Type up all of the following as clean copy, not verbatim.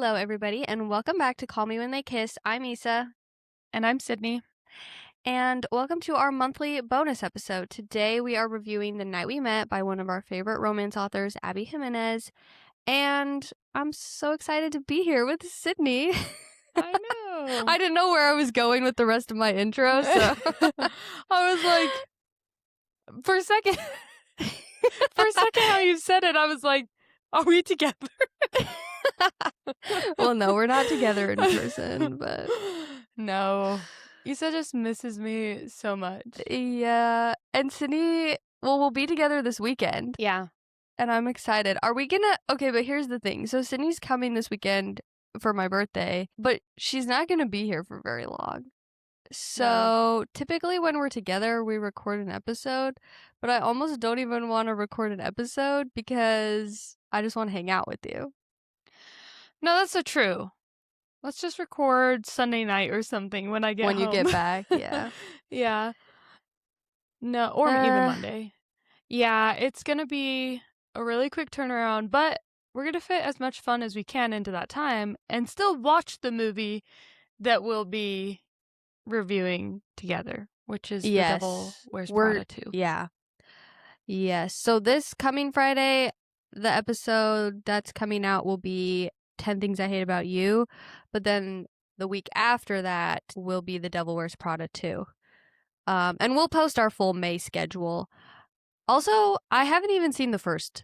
Hello, everybody, and welcome back to Call Me When They Kiss. I'm Issa. And I'm Sydney. And welcome to our monthly bonus episode. Today we are reviewing The Night We Met by one of our favorite romance authors, Abby Jimenez. And I'm so excited to be here with Sydney. I know. I didn't know where I was going with the rest of my intro, so I was like, for a second how you said it, I was like, are we together? Well, no, we're not together in person, but no. Issa just misses me so much. yeah. And Sydney, well, we'll be together this weekend. Yeah. And I'm excited. Are we gonna... Okay, but here's the thing. So Sydney's coming this weekend for my birthday, but she's not gonna be here for very long. So typically when we're together, we record an episode, but I almost don't even want to record an episode because I just want to hang out with you. No, that's so true. Let's just record Sunday night or something when I get home. When you get back, yeah. Yeah. No, or even Monday. Yeah, it's gonna be a really quick turnaround, but we're gonna fit as much fun as we can into that time and still watch the movie that we'll be reviewing together, which is The Devil Wears Prada 2. Yeah. Yes. So this coming Friday, the episode that's coming out will be 10 Things I Hate About You, but then the week after that will be The Devil Wears Prada 2. And we'll post our full May schedule. Also, I haven't even seen the first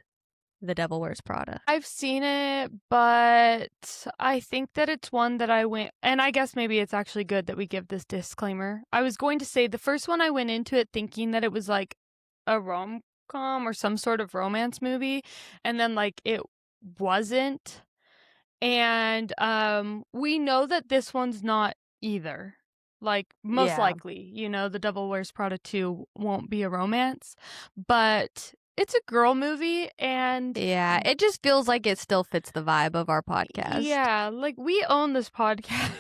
The Devil Wears Prada. I've seen it, but I think that it's one that I went, and I guess maybe it's actually good that we give this disclaimer. I was going to say the first one I went into it thinking that it was like a rom-com or some sort of romance movie, and then like it wasn't. And we know that this one's not either. Like, most likely, The Devil Wears Prada 2 won't be a romance, but it's a girl movie, and yeah, it just feels like it still fits the vibe of our podcast. Yeah, like, we own this podcast.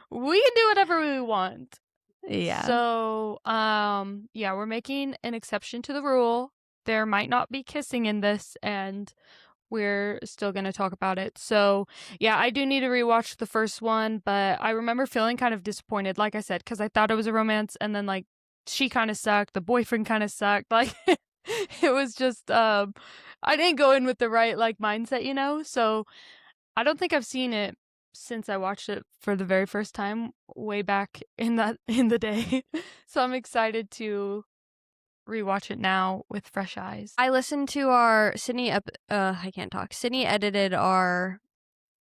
We can do whatever we want. Yeah. So, yeah, we're making an exception to the rule. There might not be kissing in this, and we're still going to talk about it. So, yeah, I do need to rewatch the first one, but I remember feeling kind of disappointed, like I said, because I thought it was a romance, and then, like, she kind of sucked, the boyfriend kind of sucked, like, it was just, I didn't go in with the right, like, mindset, so I don't think I've seen it since I watched it for the very first time, way back in the day, so I'm excited to rewatch it now with fresh eyes. I listened to our Sydney Sydney edited our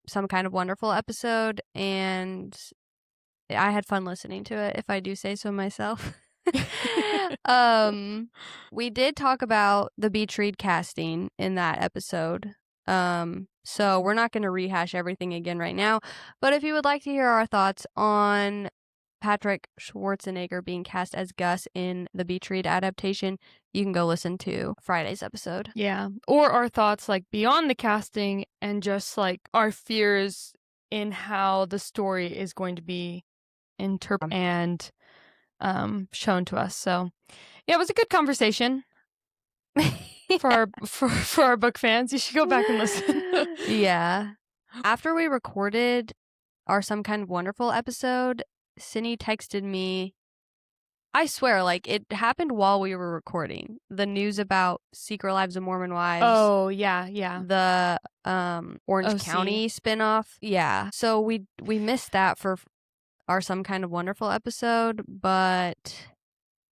Some Kind of Wonderful episode, and I had fun listening to it, if I do say so myself. We did talk about the Beach Read casting in that episode. So we're not going to rehash everything again right now, but if you would like to hear our thoughts on Patrick Schwarzenegger being cast as Gus in the Beach Read adaptation, you can go listen to Friday's episode. Yeah. Or our thoughts, like, beyond the casting and just, like, our fears in how the story is going to be interpreted and shown to us. So, yeah, it was a good conversation. For our book fans. You should go back and listen. Yeah. After we recorded our Some Kind of Wonderful episode, Sydney texted me. I swear, like, it happened while we were recording. The news about Secret Lives of Mormon Wives. Oh, yeah. The Orange OC. County spinoff. Yeah. So we missed that for our Some Kind of Wonderful episode, but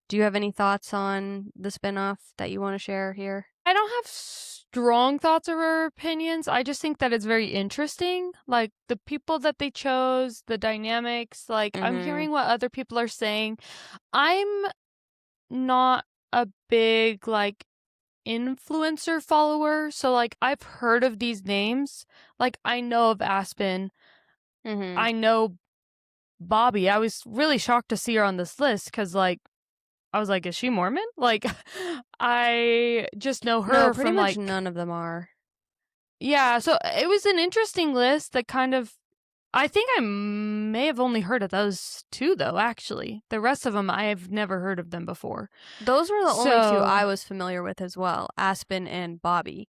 do you have any thoughts on the spinoff that you want to share here? I don't have strong thoughts or opinions. I just think that it's very interesting. Like, the people that they chose, the dynamics, like, I'm hearing what other people are saying. I'm not a big, like, influencer follower, so, like, I've heard of these names. Like, I know of Aspen. I know Bobby. I was really shocked to see her on this list, because, like, I was like, is she Mormon? Like, I just know her pretty from, much like... none of them are. Yeah, so it was an interesting list that kind of... I think I may have only heard of those two, though, actually. The rest of them, I've never heard of them before. Those were the only two I was familiar with as well, Aspen and Bobby.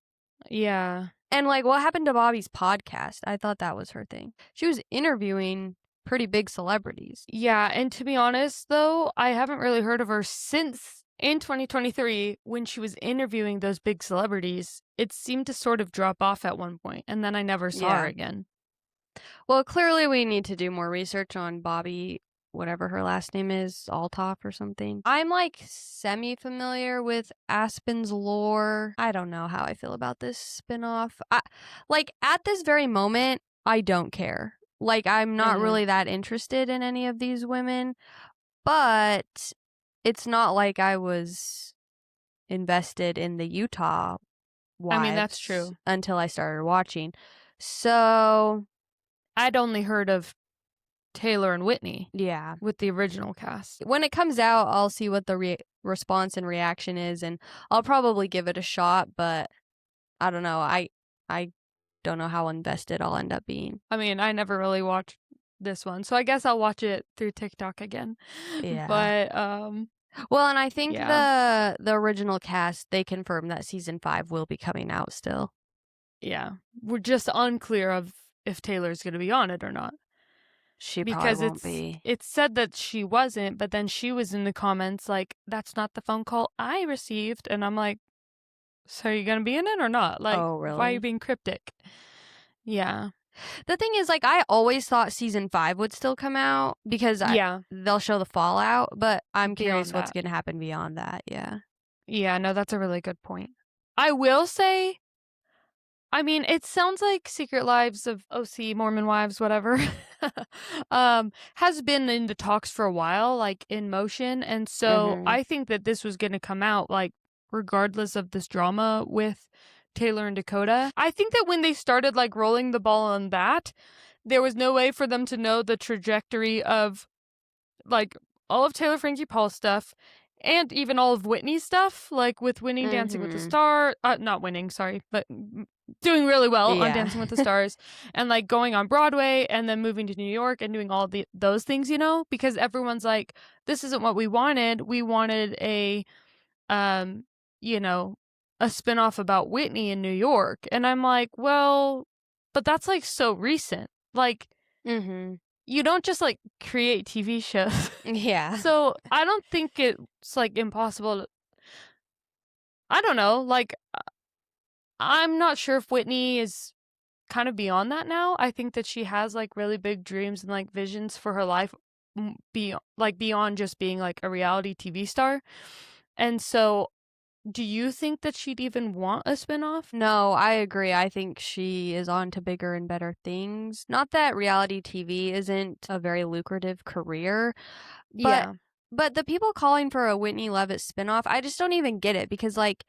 Yeah. And, like, what happened to Bobby's podcast? I thought that was her thing. She was interviewing pretty big celebrities. Yeah, and to be honest, though, I haven't really heard of her since in 2023 when she was interviewing those big celebrities. It seemed to sort of drop off at one point, and then I never saw her again. Well, clearly we need to do more research on Bobby, whatever her last name is, Altoff or something. I'm, like, semi-familiar with Aspen's lore. I don't know how I feel about this spinoff. Like, at this very moment, I don't care. Like, I'm not really that interested in any of these women, but it's not like I was invested in the Utah wives. I mean, that's true. Until I started watching. So I'd only heard of Taylor and Whitney. Yeah. With the original cast. When it comes out, I'll see what the response and reaction is, and I'll probably give it a shot, but I don't know. I don't know how invested I'll end up being. I mean, I never really watched this one, so I guess I'll watch it through TikTok again. Yeah. But, well, and I think the original cast, they confirmed that season 5 will be coming out still. Yeah. We're just unclear of if Taylor's going to be on it or not. She probably won't be. It's said that she wasn't, but then she was in the comments like, that's not the phone call I received. And I'm like, so are you going to be in it or not? Like, oh, really? why are you being cryptic? Yeah. The thing is, like, I always thought season 5 would still come out because they'll show the fallout, but I'm curious what's going to happen beyond that. Yeah. Yeah, no, that's a really good point. I will say, I mean, it sounds like Secret Lives of OC, Mormon Wives, whatever, has been in the talks for a while, like in motion. And so I think that this was going to come out, like, regardless of this drama with Taylor and Dakota. I think that when they started, like, rolling the ball on that, there was no way for them to know the trajectory of, like, all of Taylor Frankie Paul's stuff and even all of Whitney's stuff, like with winning Dancing with the Stars, not winning, sorry, but doing really well on Dancing with the Stars, and like going on Broadway and then moving to New York and doing all those things, you know, because everyone's like, this isn't what we wanted. We wanted a, you know, a spinoff about Whitney in New York. And I'm like, well, but that's like so recent. Like, you don't just like create TV shows. Yeah. So I don't think it's like impossible. I don't know. Like, I'm not sure if Whitney is kind of beyond that now. I think that she has like really big dreams and like visions for her life beyond just being like a reality TV star. And so do you think that she'd even want a spinoff? No, I agree. I think she is on to bigger and better things. Not that reality TV isn't a very lucrative career, but but the people calling for a Whitney Levitt spinoff, I just don't even get it because like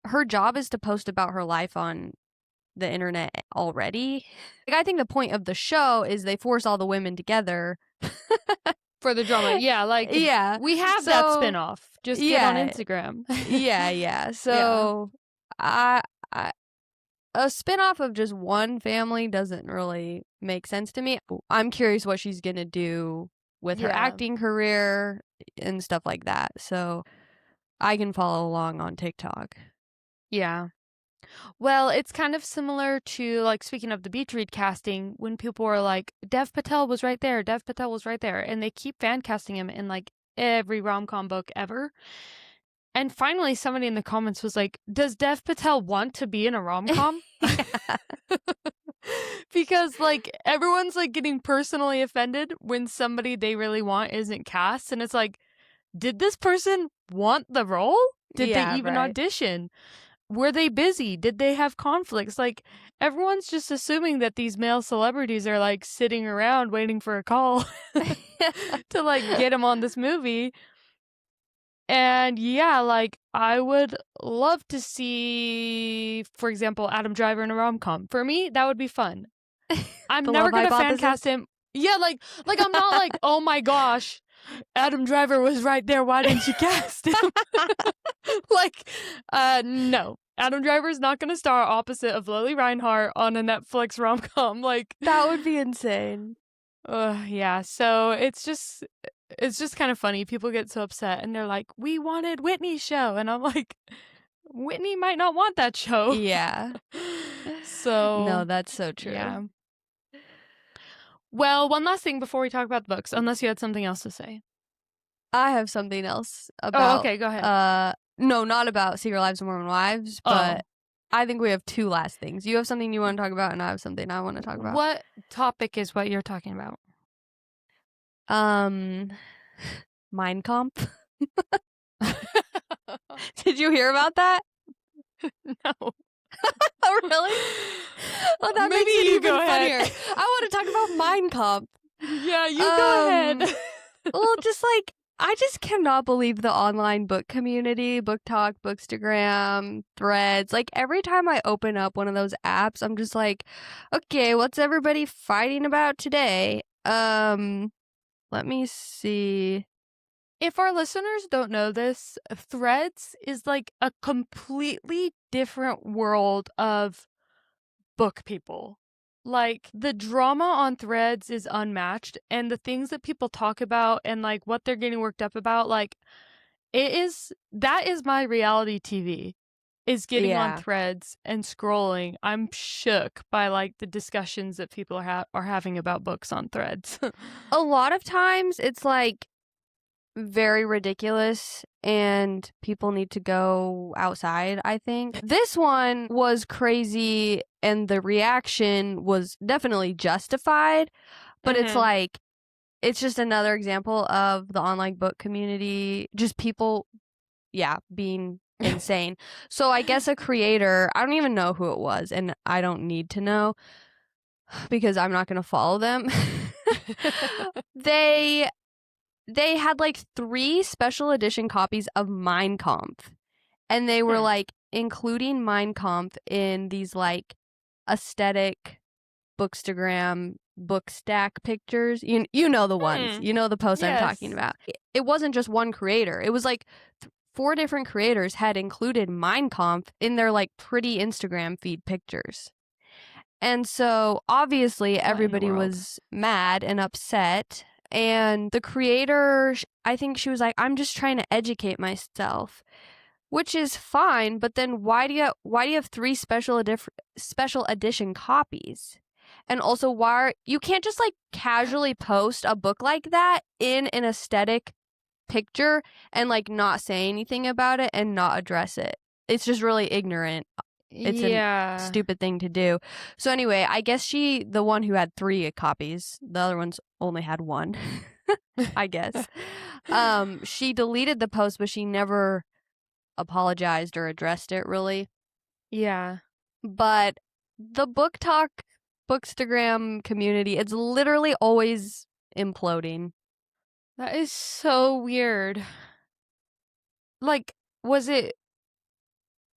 her job is to post about her life on the internet already. Like I think the point of the show is they force all the women together for the drama. Yeah, like we have that spinoff. Just get on Instagram. yeah. So a spinoff of just one family doesn't really make sense to me. I'm curious what she's going to do with her acting career and stuff like that. So I can follow along on TikTok. Yeah. Well, it's kind of similar to, like, speaking of the Beach Read casting, when people were like, Dev Patel was right there, Dev Patel was right there. And they keep fan casting him in, like, every rom-com book ever. And finally, somebody in the comments was like, does Dev Patel want to be in a rom-com? Because, like, everyone's, like, getting personally offended when somebody they really want isn't cast. And it's like, did this person want the role? Did they even audition? Were they busy? Did they have conflicts? Like, everyone's just assuming that these male celebrities are, like, sitting around waiting for a call to, like, get them on this movie. And, yeah, like, I would love to see, for example, Adam Driver in a rom-com. For me, that would be fun. I'm never going to fan cast him. Yeah, like I'm not like, oh, my gosh, Adam Driver was right there. Why didn't you cast him? Like, no. Adam Driver is not going to star opposite of Lily Reinhart on a Netflix rom-com. Like, that would be insane. Yeah. So it's just kind of funny. People get so upset and they're like, we wanted Whitney's show. And I'm like, Whitney might not want that show. Yeah. So No, that's so true. yeah. Well, one last thing before we talk about the books, unless you had something else to say. I have something else Oh, about okay, go ahead. no, not about Secret Lives of Mormon Wives, but I think we have two last things. You have something you want to talk about, and I have something I want to talk about. What topic is what you're talking about? Mein Kampf. Did you hear about that? No. Oh, really? Well, that Maybe makes it you even go funnier. ahead. I want to talk about Mein Kampf. Yeah, you go ahead. Well, just like, I just cannot believe the online book community, BookTok, Bookstagram, Threads. Like, every time I open up one of those apps, I'm just like, okay, what's everybody fighting about today? Let me see. If our listeners don't know this, Threads is like a completely different world of book people. Like, the drama on Threads is unmatched, and the things that people talk about and like what they're getting worked up about, like, that is my reality TV. Is getting on Threads and scrolling. I'm shook by like the discussions that people are having about books on Threads. A lot of times it's like very ridiculous and people need to go outside, I think. This one was crazy and the reaction was definitely justified, but it's like, it's just another example of the online book community, just people, being insane. So I guess a creator, I don't even know who it was, and I don't need to know because I'm not going to follow them. They had like 3 special edition copies of Mein Kampf, and they were like including Mein Kampf in these like aesthetic Bookstagram book stack pictures. You know the ones. You know the posts I'm talking about. It wasn't just one creator. It was like 4 different creators had included Mein Kampf in their like pretty Instagram feed pictures. And so obviously everybody was mad and upset. And the creator, I think she was like, I'm just trying to educate myself, which is fine. But then why do you have 3 special edition copies? And also, you can't just like casually post a book like that in an aesthetic picture and like not say anything about it and not address it. It's just really ignorant. It's a stupid thing to do. So anyway, I guess the one who had 3 copies, the other ones only had 1, I guess. She deleted the post, but she never apologized or addressed it really. Yeah. But the BookTok, Bookstagram community, it's literally always imploding. That is so weird. Like, was it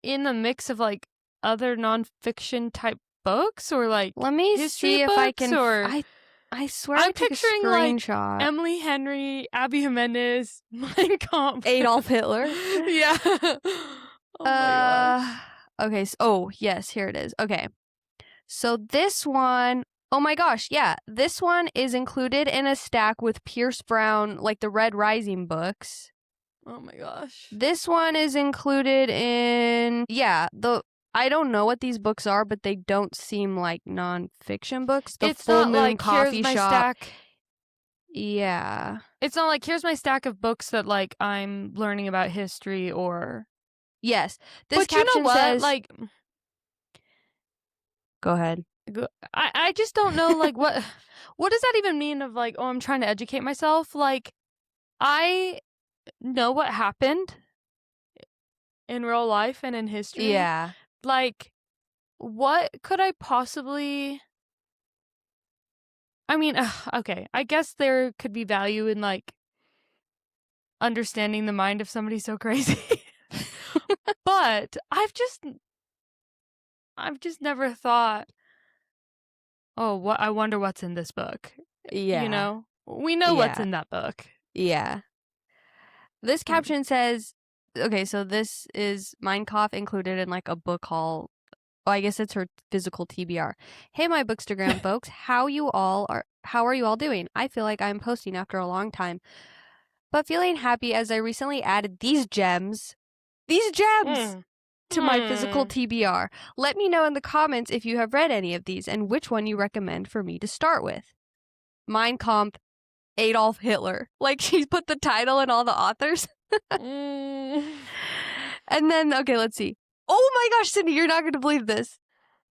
in the mix of like other nonfiction type books or like let me see if I can I swear I'm I took picturing a screenshot. like Emily Henry, Abby Jimenez, Mein Kampf, Adolf Hitler. Yeah. Oh my gosh. Okay. So, yes, here it is. Okay. So this one, oh my gosh, yeah, this one is included in a stack with Pierce Brown, like the Red Rising books. Oh my gosh. This one is included in, I don't know what these books are, but they don't seem like nonfiction books. The It's Full not Moon like Coffee here's my Shop. stack. Yeah. It's not like here's my stack of books that like I'm learning about history or. Yes. This but caption you know what? says, like, go ahead. I just don't know like what does that even mean of like, oh, I'm trying to educate myself? Like, I know what happened in real life and in history. Yeah. Like, what could I possibly... I mean, okay, I guess there could be value in like understanding the mind of somebody so crazy. But I've just never thought, oh, I wonder what's in this book. Yeah. You know? We know what's in that book. Yeah. This caption says, okay, so this is Mein Kampf included in like a book haul. Well, I guess it's her physical TBR. Hey, my Bookstagram folks, how are you all doing? I feel like I'm posting after a long time, but feeling happy as I recently added these gems. These gems! to my physical TBR. Let me know in the comments if you have read any of these and which one you recommend for me to start with. Mein Kampf, Adolf Hitler. Like, she's put the title and all the authors. And then, okay, let's see. Oh my gosh, Cindy, you're not going to believe this.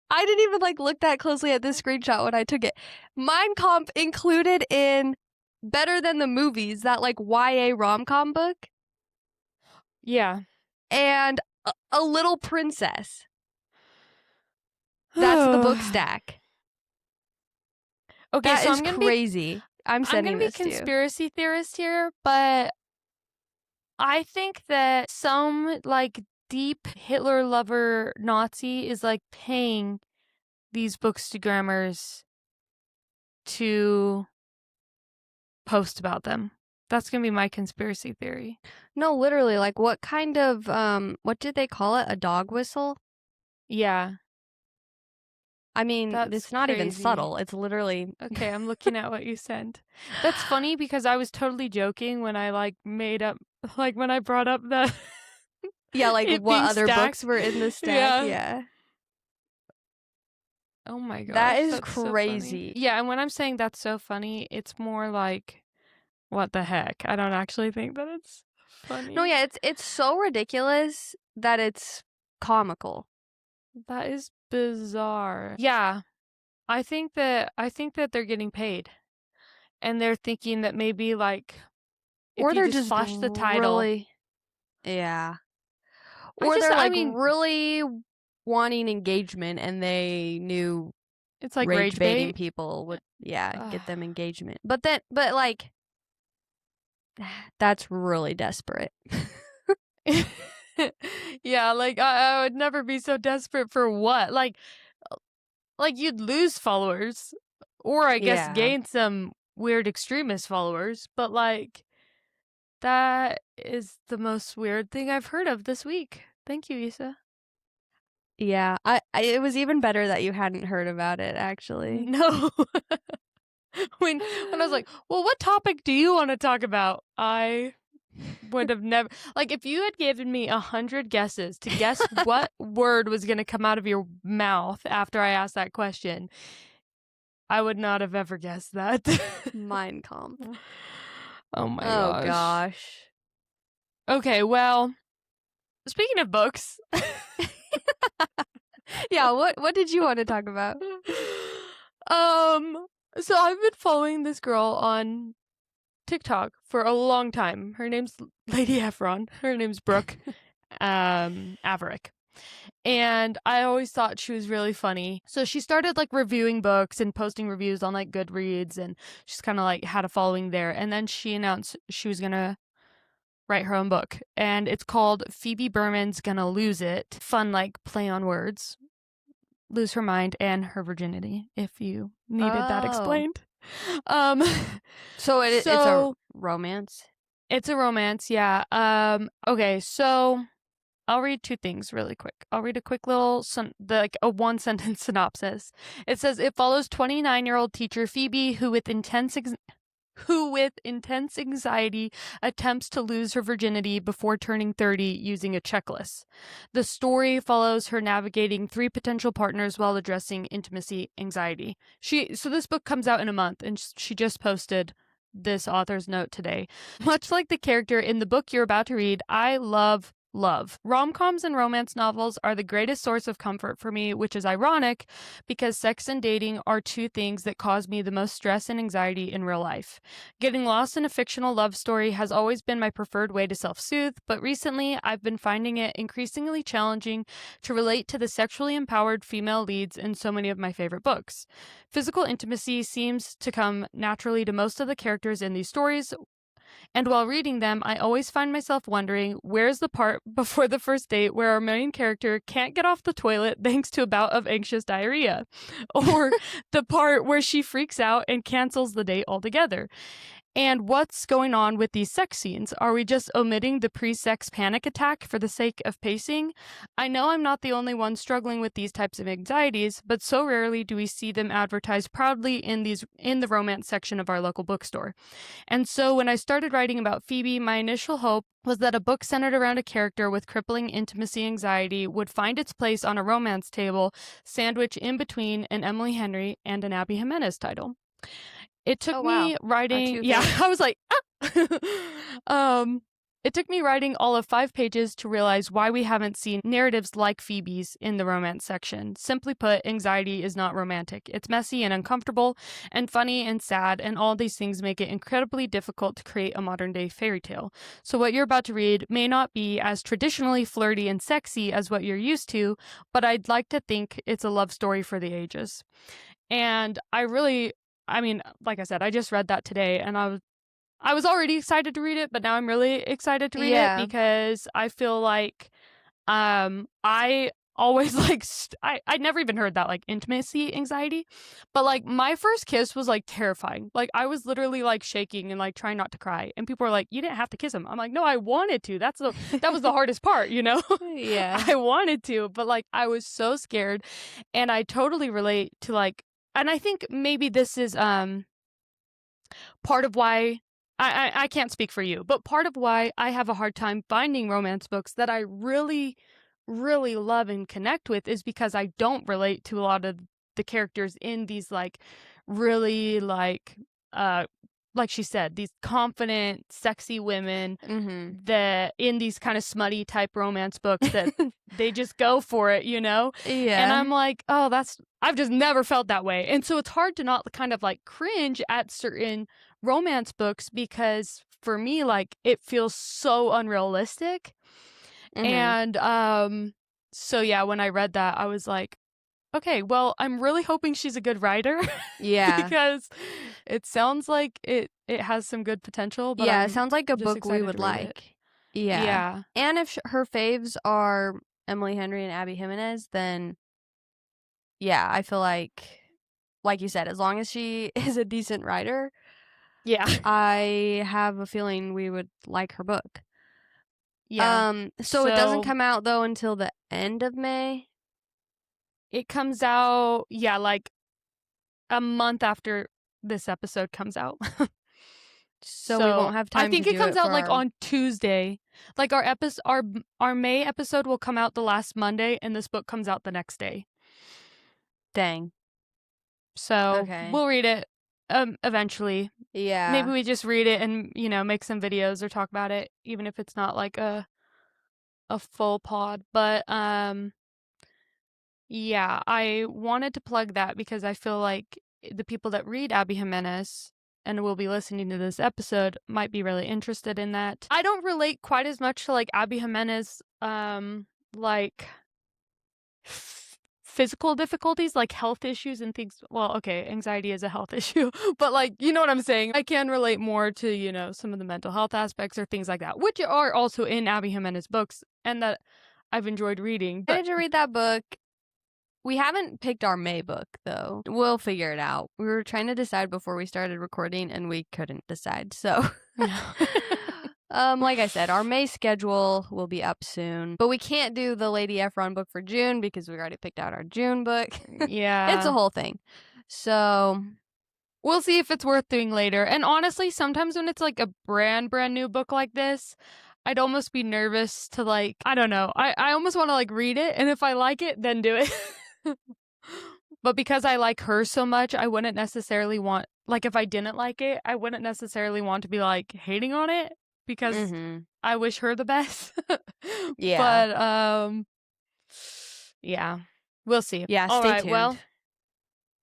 I didn't even look that closely at this screenshot when I took it. Mein Kampf included in Better Than the Movies, that YA rom-com book. Yeah. And A Little Princess. That's the book stack. Okay, that so is crazy. I'm sending this to you. I'm gonna be conspiracy theorist here, but I think that some deep Hitler lover Nazi is paying these Bookstagrammers to post about them. That's gonna be my conspiracy theory. No, literally, what kind of what did they call it? A dog whistle? Yeah. I mean, it's not even subtle. It's literally... Okay, I'm looking at what you sent. That's funny because I was totally joking when I made up, when I brought up the... Yeah, what other books were in the stack. Yeah. Oh my gosh. That is crazy. So yeah, and when I'm saying that's so funny, it's more what the heck? I don't actually think that it's funny. No, yeah, it's so ridiculous that it's comical. That is bizarre. Yeah. I think that they're getting paid. And they're thinking that maybe or they're just flash the title. Really, yeah. Or they're really wanting engagement and they knew it's rage baiting people would get them engagement. But that's really desperate. Yeah, I would never be so desperate for what? You'd lose followers, or I guess gain some weird extremist followers, but that is the most weird thing I've heard of this week. Thank you, Issa. Yeah, it was even better that you hadn't heard about it, actually. No. when I was like, well, what topic do you want to talk about? I would have never... if you had given me 100 guesses to guess what word was going to come out of your mouth after I asked that question, I would not have ever guessed that. Mein Kampf. Oh my gosh. Oh gosh. Okay, well, speaking of books... Yeah, what did you want to talk about? So I've been following this girl on TikTok for a long time. Her name's Lady Efron. Her name's Brooke Averick. And I always thought she was really funny. So she started reviewing books and posting reviews on Goodreads, and she's kind of had a following there. And then she announced she was gonna write her own book, and it's called Phoebe Berman's Gonna Lose It. Fun play on words. Lose her mind and her virginity, if you needed that explained. So it's a romance? It's a romance, yeah. Okay, so I'll read two things really quick. I'll read a quick little, a one-sentence synopsis. It says, it follows 29-year-old teacher Phoebe, who with intense anxiety attempts to lose her virginity before turning 30 using a checklist. The story follows her navigating 3 potential partners while addressing intimacy anxiety. So this book comes out in a month, and she just posted this author's note today. Much like the character in the book you're about to read, I love. Rom-coms and romance novels are the greatest source of comfort for me, which is ironic because sex and dating are 2 things that cause me the most stress and anxiety in real life. Getting lost in a fictional love story has always been my preferred way to self-soothe, but recently I've been finding it increasingly challenging to relate to the sexually empowered female leads in so many of my favorite books. Physical intimacy seems to come naturally to most of the characters in these stories, and while reading them, I always find myself wondering, where's the part before the first date where our main character can't get off the toilet thanks to a bout of anxious diarrhea? Or the part where she freaks out and cancels the date altogether? And what's going on with these sex scenes? Are we just omitting the pre-sex panic attack for the sake of pacing? I know I'm not the only one struggling with these types of anxieties, but so rarely do we see them advertised proudly in the romance section of our local bookstore. And so when I started writing about Phoebe, my initial hope was that a book centered around a character with crippling intimacy anxiety would find its place on a romance table, sandwiched in between an Emily Henry and an Abby Jimenez title. It took Oh, wow. me Our writing, two yeah, favorites. I was like, it took me writing all of 5 pages to realize why we haven't seen narratives like Phoebe's in the romance section. Simply put, anxiety is not romantic. It's messy and uncomfortable and funny and sad, and all these things make it incredibly difficult to create a modern-day fairy tale. So what you're about to read may not be as traditionally flirty and sexy as what you're used to, but I'd like to think it's a love story for the ages. And I mean, like I said, I just read that today, and I was already excited to read it, but now I'm really excited to read it Yeah. because I feel like I always I'd never even heard that, like, intimacy anxiety, but like my first kiss was like terrifying. Like I was literally like shaking and like trying not to cry, and people were like, "You didn't have to kiss him." I'm like, "No, I wanted to. That was the hardest part, you know." Yeah. I wanted to, but like I was so scared, and I totally relate to like, and I think maybe this is part of why I can't speak for you, but part of why I have a hard time finding romance books that I really, really love and connect with is because I don't relate to a lot of the characters in these like really like she said, these confident, sexy women Mm-hmm. that in these kind of smutty type romance books that they just go for it, you know? And Yeah. I'm like, oh, I've just never felt that way. And so it's hard to not kind of like cringe at certain romance books because for me, like, it feels so unrealistic. Mm-hmm. And so yeah, when I read that, I was like, okay, well, I'm really hoping she's a good writer Yeah. because it sounds like it has some good potential, but Yeah, it I'm sounds like a just book we excited would to read it. like. Yeah. Yeah. And if her faves are Emily Henry and Abby Jimenez, then yeah, I feel like you said, as long as she is a decent writer, Yeah. I have a feeling we would like her book. Yeah. So it doesn't So come out though until the end of May. it comes out, yeah, like a month after this episode comes out. So we So won't have I time to think it do comes it out for like our on Tuesday. Like our May episode will come out the last Monday, and this book comes out the next day. dang. So Okay. we'll read it eventually. Maybe Yeah. we just read it and, you know, make some videos or talk about it, even if it's not like a full pod. But yeah, I wanted to plug that because I feel like the people that read Abby Jimenez and will be listening to this episode might be really interested in that. I don't relate quite as much to like Abby Jimenez like physical difficulties, like health issues and things. Well, okay, anxiety is a health issue, but like, you know what I'm saying? I can relate more to, you know, some of the mental health aspects or things like that, which are also in Abby Jimenez books and that I've enjoyed reading. I But need to read that book. We haven't picked our May book though. We'll figure it out. We were trying to decide before we started recording and we couldn't decide. So like I said, our May schedule will be up soon. But we can't do the Lady Efron book for June because we already picked out our June book. It's a yeah, whole thing. So we'll see if it's worth doing later. And honestly, sometimes when it's like a brand new book like this, I'd almost be nervous to like, I don't know. I almost want to like read it, and if I like it, then do it. But because I like her so much, I wouldn't necessarily want, like, if I didn't like it, I wouldn't necessarily want to be like hating on it because mm-hmm. I wish her the best. Yeah. But yeah, we'll see. Yeah, All stay right, tuned. well,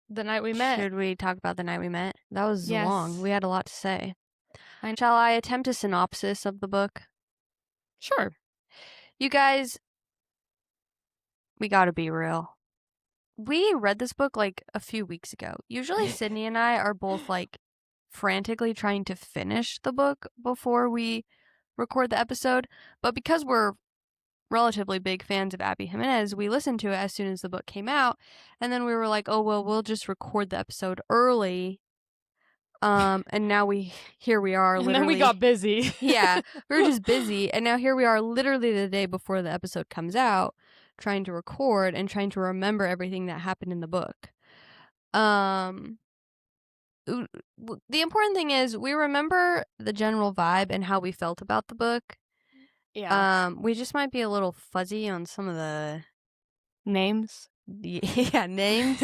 the night we met. Should we talk about the night we met? That was Yes. long. We had a lot to say. Shall I attempt a synopsis of the book? Sure. You guys, we gotta be real. We read this book like a few weeks ago. Usually Sydney and I are both like frantically trying to finish the book before we record the episode, but because we're relatively big fans of Abby Jimenez, we listened to it as soon as the book came out, and then we were like, oh well, we'll just record the episode early And now here we are And literally. then we got busy. Yeah, we were just busy, and now here we are literally the day before the episode comes out, trying to record and trying to remember everything that happened in the book. The important thing is we remember the general vibe and how we felt about the book. Yeah. We just might be a little fuzzy on some of the Names. names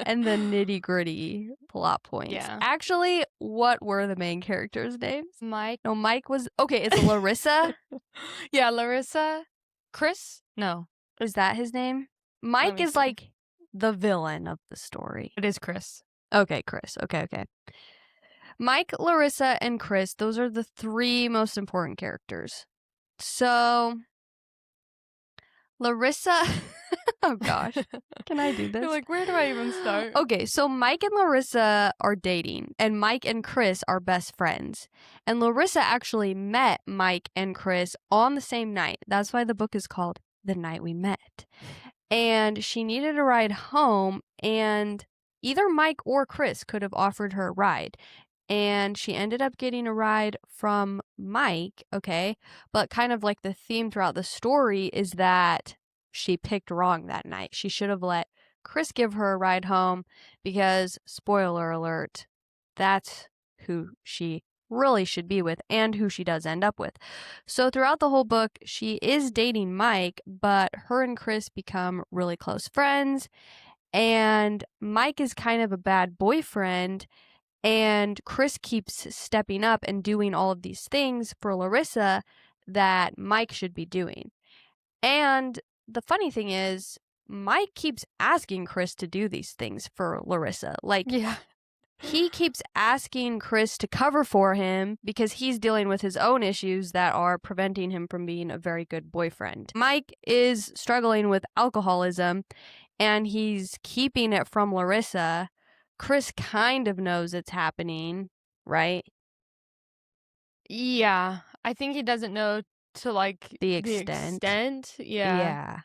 and the nitty-gritty plot points. Yeah. Actually, what were the main characters' names? Mike. No, Mike was... Okay, it's Larissa. Yeah, Larissa. Chris? No. Is that his name? Mike me is see. like the villain of the story. It is Chris. Okay, Chris. Okay. Mike, Larissa, and Chris, those are the three most important characters. So, Larissa... Oh, gosh. Can I do this? You're like, where do I even start? Okay, so Mike and Larissa are dating, and Mike and Chris are best friends. And Larissa actually met Mike and Chris on the same night. That's why the book is called The Night We Met. And she needed a ride home, and either Mike or Chris could have offered her a ride. And she ended up getting a ride from Mike, okay? But kind of like the theme throughout the story is that she picked wrong that night. She should have let Chris give her a ride home because, spoiler alert, that's who she really should be with and who she does end up with. So throughout the whole book, she is dating Mike, but her and Chris become really close friends, and Mike is kind of a bad boyfriend, and Chris keeps stepping up and doing all of these things for Larissa that Mike should be doing. And the funny thing is, Mike keeps asking Chris to do these things for Larissa. Like, Yeah. he keeps asking Chris to cover for him because he's dealing with his own issues that are preventing him from being a very good boyfriend. Mike is struggling with alcoholism, and he's keeping it from Larissa. Chris kind of knows it's happening, right? Yeah. I think he doesn't know to like The extent. Yeah.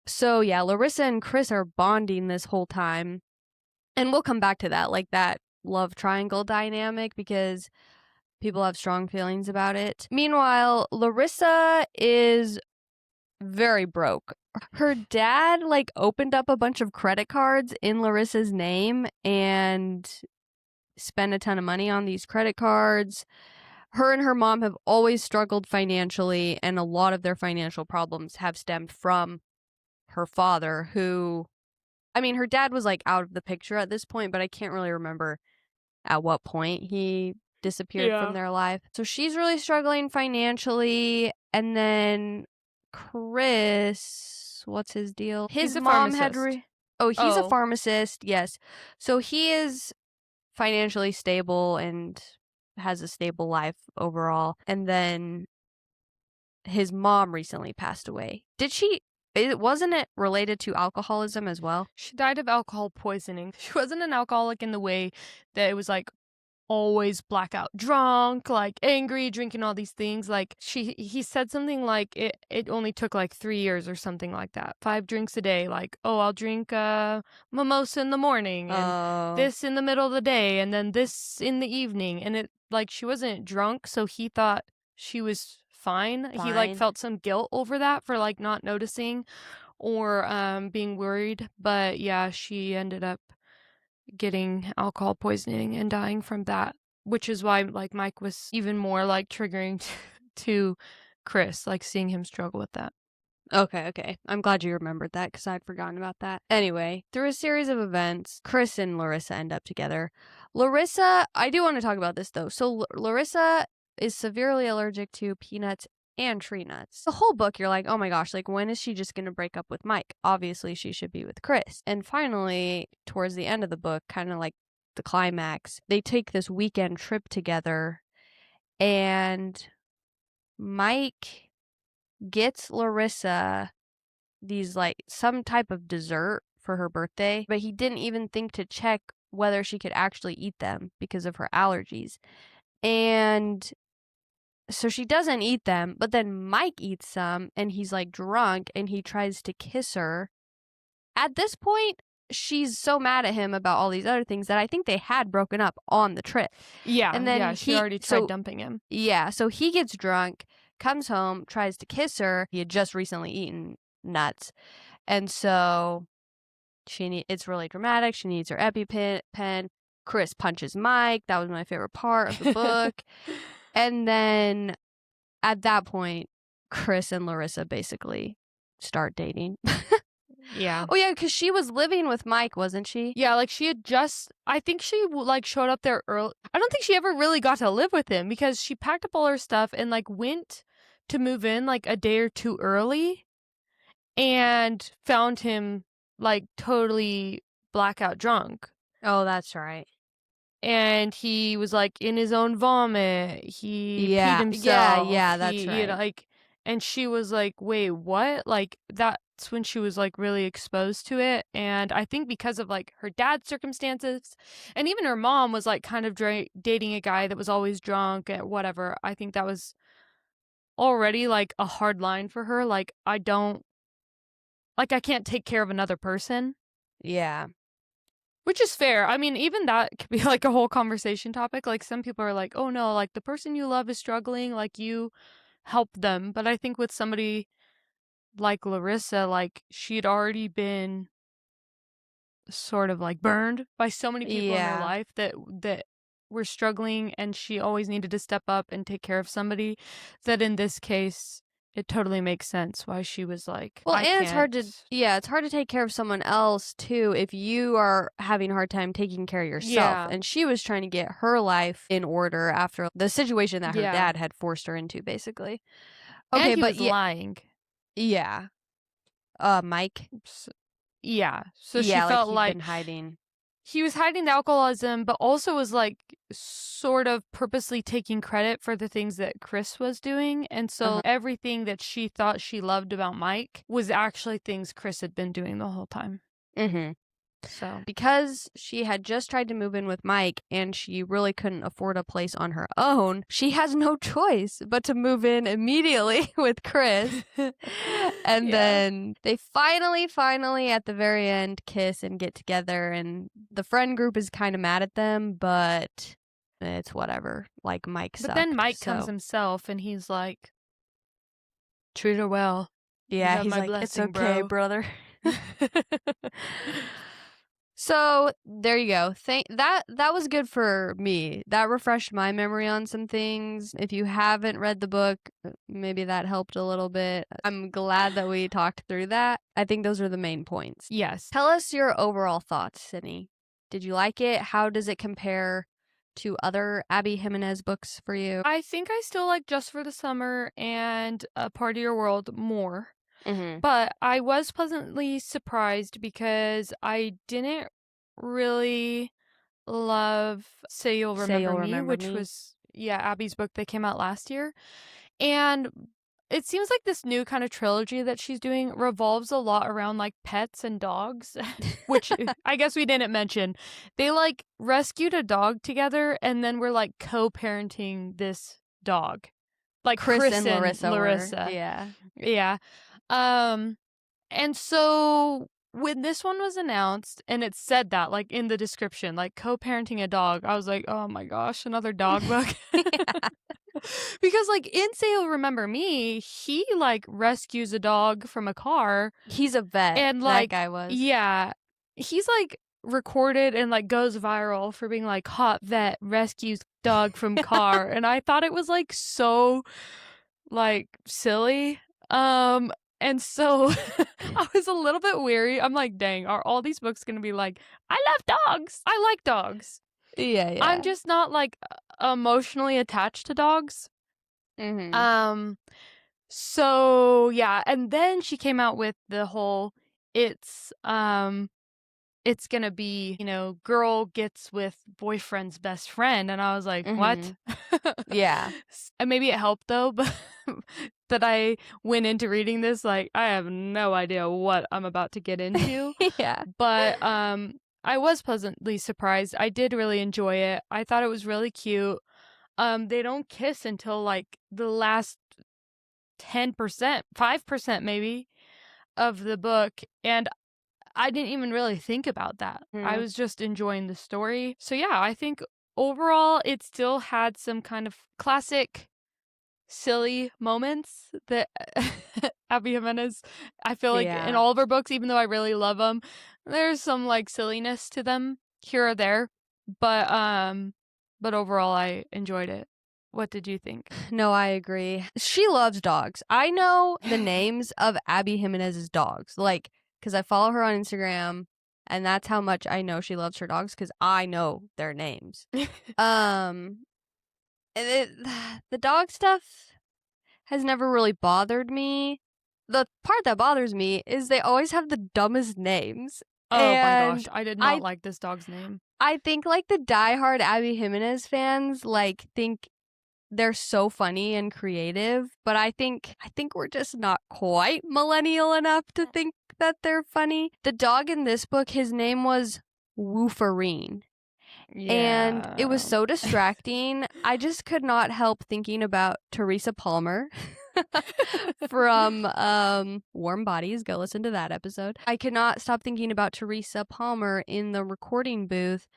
So yeah, Larissa and Chris are bonding this whole time. And we'll come back to that, like that love triangle dynamic, because people have strong feelings about it. Meanwhile, Larissa is very broke. Her dad like opened up a bunch of credit cards in Larissa's name and spent a ton of money on these credit cards. Her and her mom have always struggled financially, and a lot of their financial problems have stemmed from her father, who, I mean, her dad was like out of the picture at this point, but I can't really remember at what point he disappeared from their life. So she's really struggling financially. And then Chris, what's his deal? His He's a mom had pharmacist. he's a Oh. pharmacist, yes. So he is financially stable and has a stable life overall. And then his mom recently passed away. Wasn't it related to alcoholism as well? She died of alcohol poisoning. She wasn't an alcoholic in the way that it was like always blackout drunk, like angry, drinking all these things. Like he said something like it only took like 3 years or something like that. 5 drinks a day. Like, oh, I'll drink mimosa in the morning and this in the middle of the day and then this in the evening. And it like she wasn't drunk, so he thought she was fine. He like felt some guilt over that for like not noticing or being worried. But yeah, she ended up getting alcohol poisoning and dying from that, which is why like Mike was even more like triggering to Chris, like seeing him struggle with that. Okay. I'm glad you remembered that because I'd forgotten about that. Anyway, through a series of events, Chris and Larissa end up together. Larissa, I do want to talk about this though. So Larissa is severely allergic to peanuts and tree nuts. The whole book, you're like, oh my gosh, like when is she just going to break up with Mike? Obviously, she should be with Chris. And finally, towards the end of the book, kind of like the climax, they take this weekend trip together, and Mike gets Larissa these like some type of dessert for her birthday, but he didn't even think to check whether she could actually eat them because of her allergies. And so she doesn't eat them, but then Mike eats some and he's like drunk and he tries to kiss her. At this point, she's so mad at him about all these other things that I think they had broken up on the trip. Yeah, And then she already tried dumping him. Yeah, so he gets drunk, comes home, tries to kiss her. He had just recently eaten nuts. And so it's really dramatic. She needs her EpiPen. Chris punches Mike. That was my favorite part of the book. And then at that point, Chris and Larissa basically start dating. Yeah. Oh, yeah, because she was living with Mike, wasn't she? Yeah, like she had I think she like showed up there early. I don't think she ever really got to live with him because she packed up all her stuff and like went to move in like a day or two early and found him like totally blackout drunk. Oh, that's right. And he was like in his own vomit. He peed himself. Yeah, that's right. You know, like, and she was like, "Wait, what?" Like that's when she was like really exposed to it. And I think because of like her dad's circumstances, and even her mom was like kind of dating a guy that was always drunk and whatever. I think that was already like a hard line for her. Like I can't take care of another person. Yeah. Which is fair. I mean, even that could be like a whole conversation topic. Like some people are like, "Oh no, like the person you love is struggling, like you help them." But I think with somebody like Larissa, like she'd already been sort of like burned by so many people in her life that were struggling, and she always needed to step up and take care of somebody, that in this case it totally makes sense why she was like, well, I and can't. it's hard to take care of someone else too if you are having a hard time taking care of yourself. Yeah. And she was trying to get her life in order after the situation that her Yeah. dad had forced her into, basically. Okay, Okay, and he but was lying. Yeah. Mike. Yeah. So she Yeah, felt he'd like been hiding. he was hiding the alcoholism, but also was like sort of purposely taking credit for the things that Chris was doing. And so everything that she thought she loved about Mike was actually things Chris had been doing the whole time. Mm-hmm. So because she had just tried to move in with Mike and she really couldn't afford a place on her own, she has no choice but to move in immediately with Chris. And then they finally at the very end kiss and get together, and the friend group is kind of mad at them, but it's whatever. Like Mike sucked. But then Mike comes himself and he's like, treat her well. Yeah, he's like, it's okay, brother. So there you go. That was good for me. That refreshed my memory on some things. If you haven't read the book, maybe that helped a little bit. I'm glad that we talked through that. I think those are the main points. Yes. Tell us your overall thoughts, Sydney. Did you like it? How does it compare to other Abby Jimenez books for you? I think I still like Just for the Summer and A Part of Your World more. Mm-hmm. But I was pleasantly surprised because I didn't really love Say You'll Remember Me, which was, Abby's book that came out last year. And it seems like this new kind of trilogy that she's doing revolves a lot around like pets and dogs, which I guess we didn't mention. They like rescued a dog together and then were like co-parenting this dog. Like Chris and Larissa. Yeah. Yeah. And so when this one was announced and it said that like in the description, like co-parenting a dog, I was like, oh my gosh, another dog book. Because like in Say You'll Remember Me, he like rescues a dog from a car. He's a vet. And like that guy was. Yeah. He's like recorded and like goes viral for being like hot vet rescues dog from car. And I thought it was like so like silly. And so I was a little bit weary. I'm like, dang, are all these books going to be like, I love dogs. I like dogs. Yeah. I'm just not like emotionally attached to dogs. Mm-hmm. So yeah, and then she came out with the whole it's gonna be, girl gets with boyfriend's best friend, and I was like, what? Yeah. And maybe it helped though, but that I went into reading this like I have no idea what I'm about to get into. Yeah. But I was pleasantly surprised. I did really enjoy it. I thought it was really cute. They don't kiss until like the last 10%, 5% maybe of the book, and I didn't even really think about that. I Mm. was just enjoying the story. So yeah, I think overall it still had some kind of classic silly moments that Abby Jimenez, I feel like in Yeah. all of her books, even though I really love them, there's some like silliness to them here or there. But overall I enjoyed it. What did you think? No, I agree. She loves dogs. I know the names of Abby Jimenez's dogs, like, because I follow her on Instagram, and that's how much I know she loves her dogs, because I know their names. Um, and the dog stuff has never really bothered me. The part that bothers me is they always have the dumbest names. Oh my gosh, And I did not I like this dog's name. I think like the diehard Abby Jimenez fans like think they're so funny and creative, but I think we're just not quite millennial enough to think that they're funny. The dog in this book, his name was Woofarine. And it was Yeah. so distracting. I just could not help thinking about Teresa Palmer from Warm Bodies. Go listen to that episode. I could not stop thinking about Teresa Palmer in the recording booth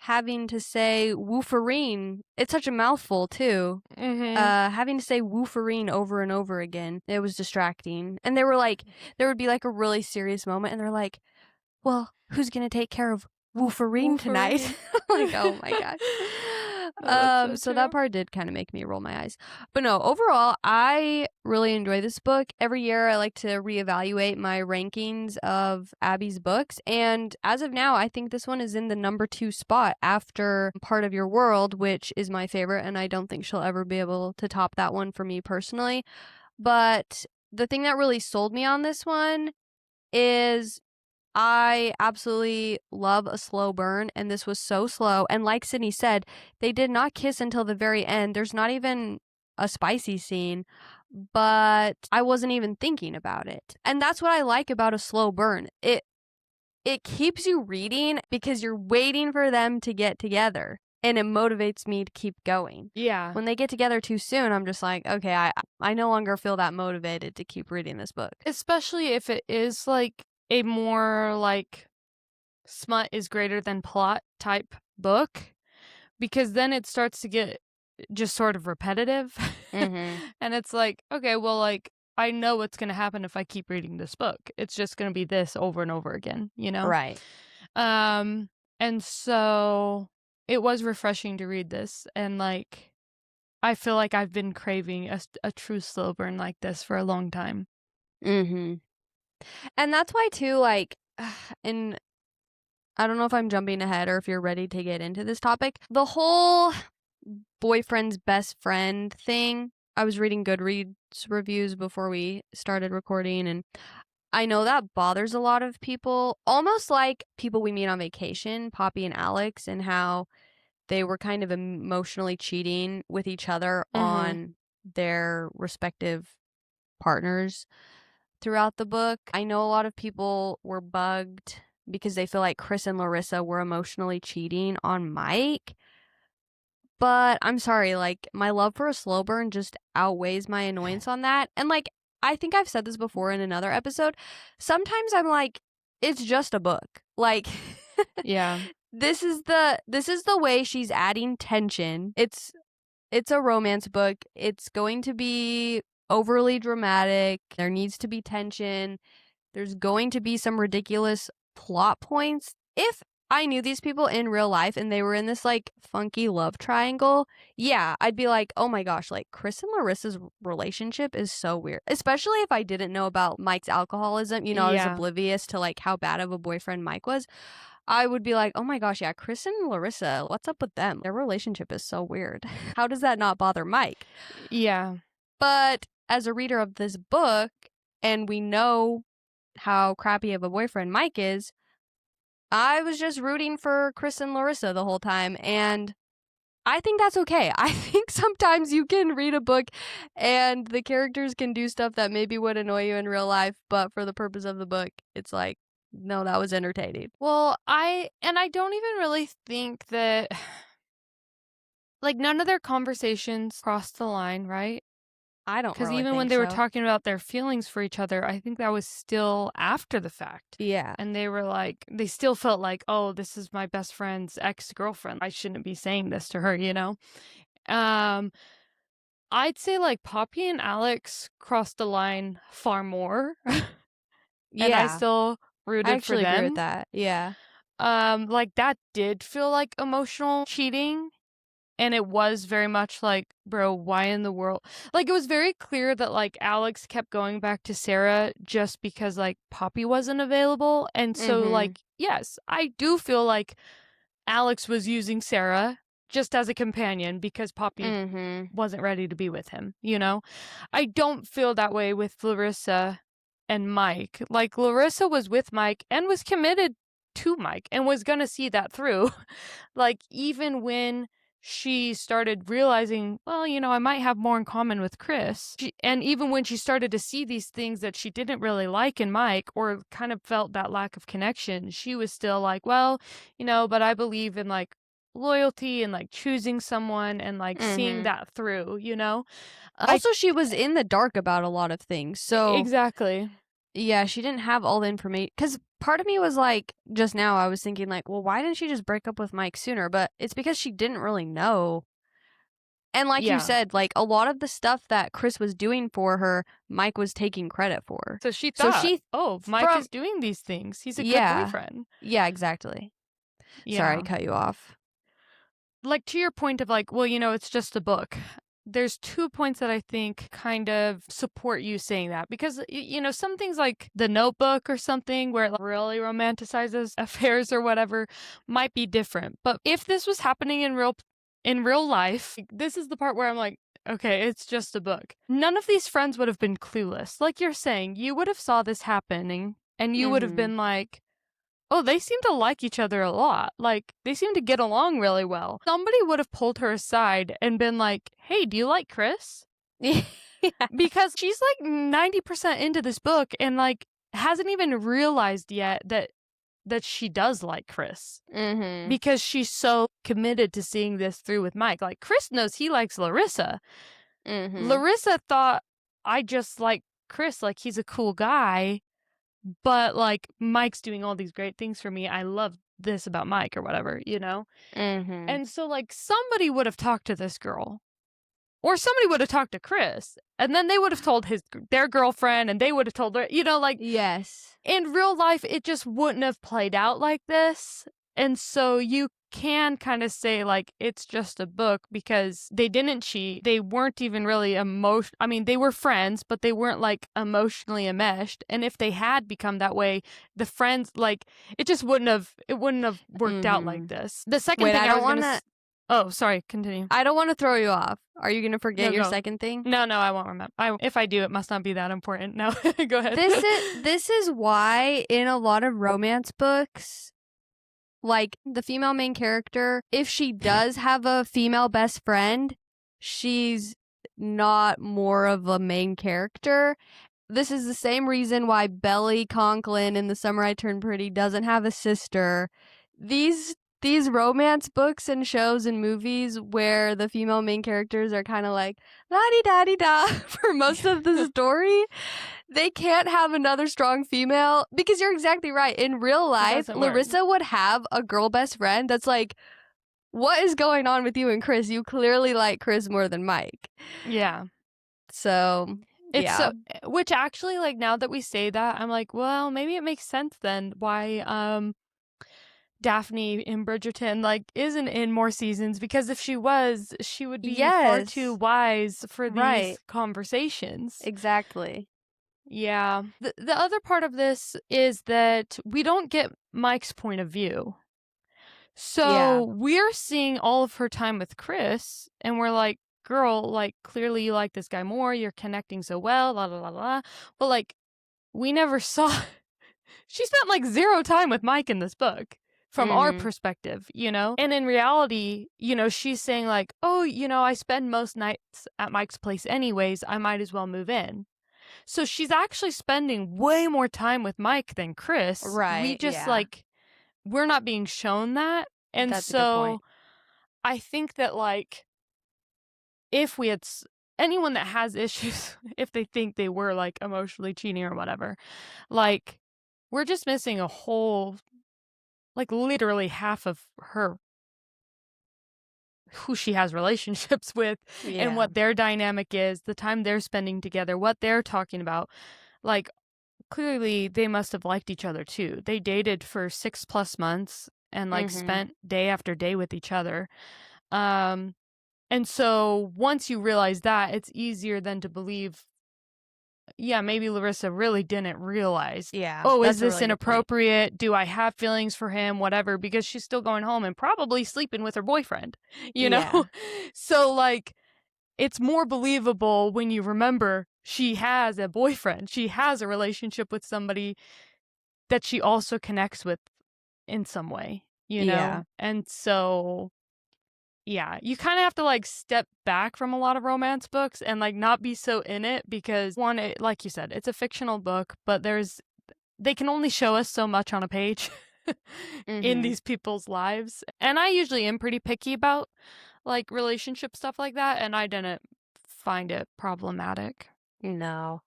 having to say woofarine. It's such a mouthful too. Having to say woofarine over and over again. It was distracting. And there would be like a really serious moment and they're like, well, who's gonna take care of Woofarine tonight? Like, oh my gosh. Oh, that's so So that true. part did kind of make me roll my eyes. But no, overall, I really enjoy this book. Every year, I like to reevaluate my rankings of Abby's books. And as of now, I think this one is in the number 2 spot after Part of Your World, which is my favorite. And I don't think she'll ever be able to top that one for me personally. But the thing that really sold me on this one is I absolutely love a slow burn, and this was so slow. And like Sydney said, they did not kiss until the very end. There's not even a spicy scene, but I wasn't even thinking about it. And that's what I like about a slow burn. It keeps you reading because you're waiting for them to get together, and it motivates me to keep going. Yeah. When they get together too soon, I'm just like, okay, I no longer feel that motivated to keep reading this book. Especially if it is like a more like smut is greater than plot type book, because then it starts to get just sort of repetitive. Mm-hmm. And it's like, okay, well, like, I know what's going to happen if I keep reading this book. It's just going to be this over and over again, you know? Right. And so it was refreshing to read this. And like, I feel like I've been craving a true slow burn like this for a long time. Mm-hmm. And that's why too, like, and I don't know if I'm jumping ahead or if you're ready to get into this topic. The whole boyfriend's best friend thing. I was reading Goodreads reviews before we started recording, and I know that bothers a lot of people, almost like people we meet on vacation, Poppy and Alex, and how they were kind of emotionally cheating with each other on their respective partners throughout the book. I know a lot of people were bugged because they feel like Chris and Larissa were emotionally cheating on Mike. But I'm sorry, like, my love for a slow burn just outweighs my annoyance on that. And, like, I think I've said this before in another episode. Sometimes I'm like, it's just a book. Like, Yeah. this is the way she's adding tension. It's a romance book. It's going to be overly dramatic. There needs to be tension. There's going to be some ridiculous plot points. If I knew these people in real life and they were in this like funky love triangle, yeah, I'd be like, oh my gosh, like Chris and Larissa's relationship is so weird. Especially if I didn't know about Mike's alcoholism. You know, I was Yeah. oblivious to like how bad of a boyfriend Mike was. I would be like, oh my gosh, yeah, Chris and Larissa, what's up with them? Their relationship is so weird. How does that not bother Mike? Yeah. But as a reader of this book, and we know how crappy of a boyfriend Mike is, I was just rooting for Chris and Larissa the whole time, and I think that's okay. I think sometimes you can read a book and the characters can do stuff that maybe would annoy you in real life, but for the purpose of the book, it's like, no, that was entertaining. Well, I don't even really think that like none of their conversations crossed the line, right? I don't Because really even when think they were so. talking about their feelings for each other, I think that was still after the fact. Yeah. And they were like, they still felt like, oh, this is my best friend's ex-girlfriend. I shouldn't be saying this to her, you know? I'd say like Poppy and Alex crossed the line far more. And I Yeah. still I rooted for actually agree with them. that. Yeah. Like that did feel like emotional cheating. And it was very much like, bro, why in the world? Like, it was very clear that, like, Alex kept going back to Sarah just because, like, Poppy wasn't available. And so, Mhm. like, yes, I do feel like Alex was using Sarah just as a companion because Poppy Mhm. wasn't ready to be with him, you know? I don't feel that way with Larissa and Mike. Like, Larissa was with Mike and was committed to Mike and was gonna see that through. Like, even when she started realizing, well, you know, I might have more in common with Chris. And even when she started to see these things that she didn't really like in Mike or kind of felt that lack of connection, she was still like, well, you know, but I believe in like loyalty and like choosing someone and like seeing Mhm. that through, you know? Like, Also, she was in the dark about a lot of things. So, exactly. yeah, she didn't have all the information. Because part of me was like, just now, I was thinking, like, well, why didn't she just break up with Mike sooner? But it's because she didn't really know. And like you Yeah. said, like, a lot of the stuff that Chris was doing for her, Mike was taking credit for. So she So thought, she, oh, Mike from, is doing these things. He's a good yeah, boyfriend. yeah, exactly. Sorry, I Yeah. cut you off. Like, to your point of like, well, you know, it's just a book. There's 2 points that I think kind of support you saying that because you know, some things like The Notebook or something where it like, really romanticizes affairs or whatever might be different. But if this was happening in real life, this is the part where I'm like, okay, it's just a book. None of these friends would have been clueless. Like you're saying, you would have saw this happening and you would have Mhm. been like, oh, they seem to like each other a lot. Like, they seem to get along really well. Somebody would have pulled her aside and been like, hey, do you like Chris? Yeah. Because she's like 90% into this book and like hasn't even realized yet that she does like Chris. Mhm. Because she's so committed to seeing this through with Mike. Like, Chris knows he likes Larissa. Mhm. Larissa thought, I just like Chris. Like, he's a cool guy. But like Mike's doing all these great things for me. I love this about Mike or whatever, you know? Mhm. And so like somebody would have talked to this girl or somebody would have talked to Chris and then they would have told their girlfriend and they would have told her, you know, like Yes. in real life it just wouldn't have played out like this. And so you can kind of say like it's just a book because they didn't cheat. They weren't even really I mean, they were friends, but they weren't like emotionally enmeshed. And if they had become that way, the friends like it wouldn't have worked out like Mhm. this. The second Wait, thing I I don't was going want to to Oh, sorry, continue. I don't want to throw you off. Are you going to forget No, your go. second thing? No, I won't remember. If I do, it must not be that important. No, go ahead. This is why in a lot of romance books, like the female main character, if she does have a female best friend, she's not more of a main character. This is the same reason why Belly Conklin in The Summer I Turned Pretty doesn't have a sister. These romance books and shows and movies where the female main characters are kind of like la di da di da for most of the story, they can't have another strong female because you're exactly right. In real It life, doesn't work. Larissa would have a girl best friend that's like, what is going on with you and Chris? You clearly like Chris more than Mike. Yeah. So, It's yeah. so, which actually, like, now that we say that, I'm like, well, maybe it makes sense then why, Daphne in Bridgerton, like, isn't in more seasons, because if she was, she would be far too Yes. wise for Right. these conversations. Exactly. Yeah. The other part of this is that we don't get Mike's point of view. Yeah. So we're seeing all of her time with Chris, and we're like, girl, like, clearly you like this guy more. You're connecting so well, la la la la. But, like, we never saw. She spent, like, 0 time with Mike in this book from our Mhm. perspective, you know? And in reality, you know, she's saying, like, oh, you know, I spend most nights at Mike's place anyways. I might as well move in. So she's actually spending way more time with Mike than Chris. We Right. just, Yeah. like, we're not being shown that. And That's a good so point. I think that, like, if we had anyone that has issues, if they think they were, like, emotionally cheating or whatever, like, we're just missing a whole, like, literally half of her who she has relationships with and Yeah. what their dynamic is, the time they're spending together, what they're talking about. Like, clearly, they must have liked each other too. They dated for 6+ months and, like, Mhm. spent day after day with each other. Um, and so once you realize that, it's easier then to believe, yeah, maybe Larissa really didn't realize, Yeah, oh, is that's a this really good point. inappropriate? Do I have feelings for him? Whatever, because she's still going home and probably sleeping with her boyfriend, you know? Yeah. So, like, it's more believable when you remember she has a boyfriend. She has a relationship with somebody that she also connects with in some way, you know? Yeah. And so, yeah, you kind of have to, like, step back from a lot of romance books and, like, not be so in it because one, like you said, it's a fictional book, but they can only show us so much on a page in Mhm. these people's lives. And I usually am pretty picky about, like, relationship stuff like that, and I didn't find it problematic. No.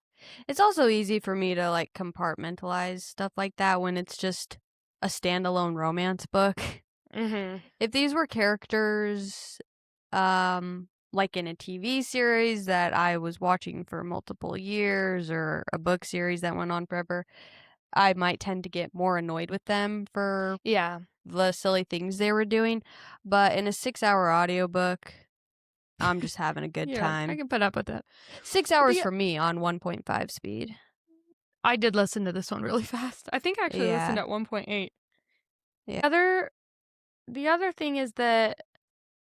It's also easy for me to, like, compartmentalize stuff like that when it's just a standalone romance book. Mhm. If these were characters, like in a TV series that I was watching for multiple years or a book series that went on forever, I might tend to get more annoyed with them for Yeah. the silly things they were doing. But in a 6-hour audiobook, I'm just having a good Yeah, I time. can put up with it. 6 hours The for me on 1.5 speed. I did listen to this one really fast. I think I actually listened Yeah. at 1.8. Yeah. Other the other thing is that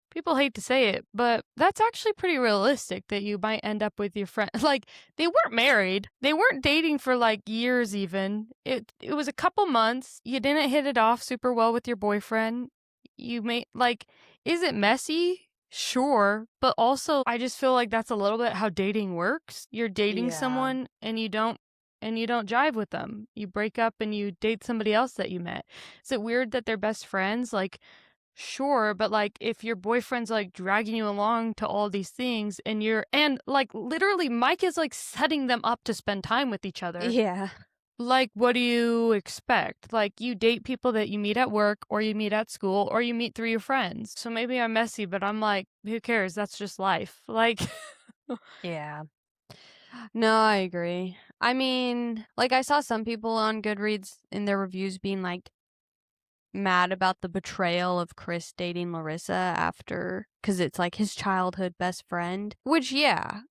people hate to say it, but that's actually pretty realistic that you might end up with your friend. Like, they weren't married. They weren't dating for, like, years even. It was a couple months. You didn't hit it off super well with your boyfriend. You may, like, is it messy? Sure, but also I just feel like that's a little bit how dating works. You're dating Yeah. someone and you don't jive with them. You break up and you date somebody else that you met. Is it weird that they're best friends? Like, sure, but, like, if your boyfriend's, like, dragging you along to all these things and, like, literally Mike is, like, setting them up to spend time with each other, Yeah. like, what do you expect? Like, you date people that you meet at work or you meet at school or you meet through your friends. So maybe I'm messy, but I'm like, who cares? That's just life. Like, Yeah. No, I agree. I mean, like, I saw some people on Goodreads in their reviews being, like, mad about the betrayal of Chris dating Larissa after, because it's, like, his childhood best friend, which, yeah,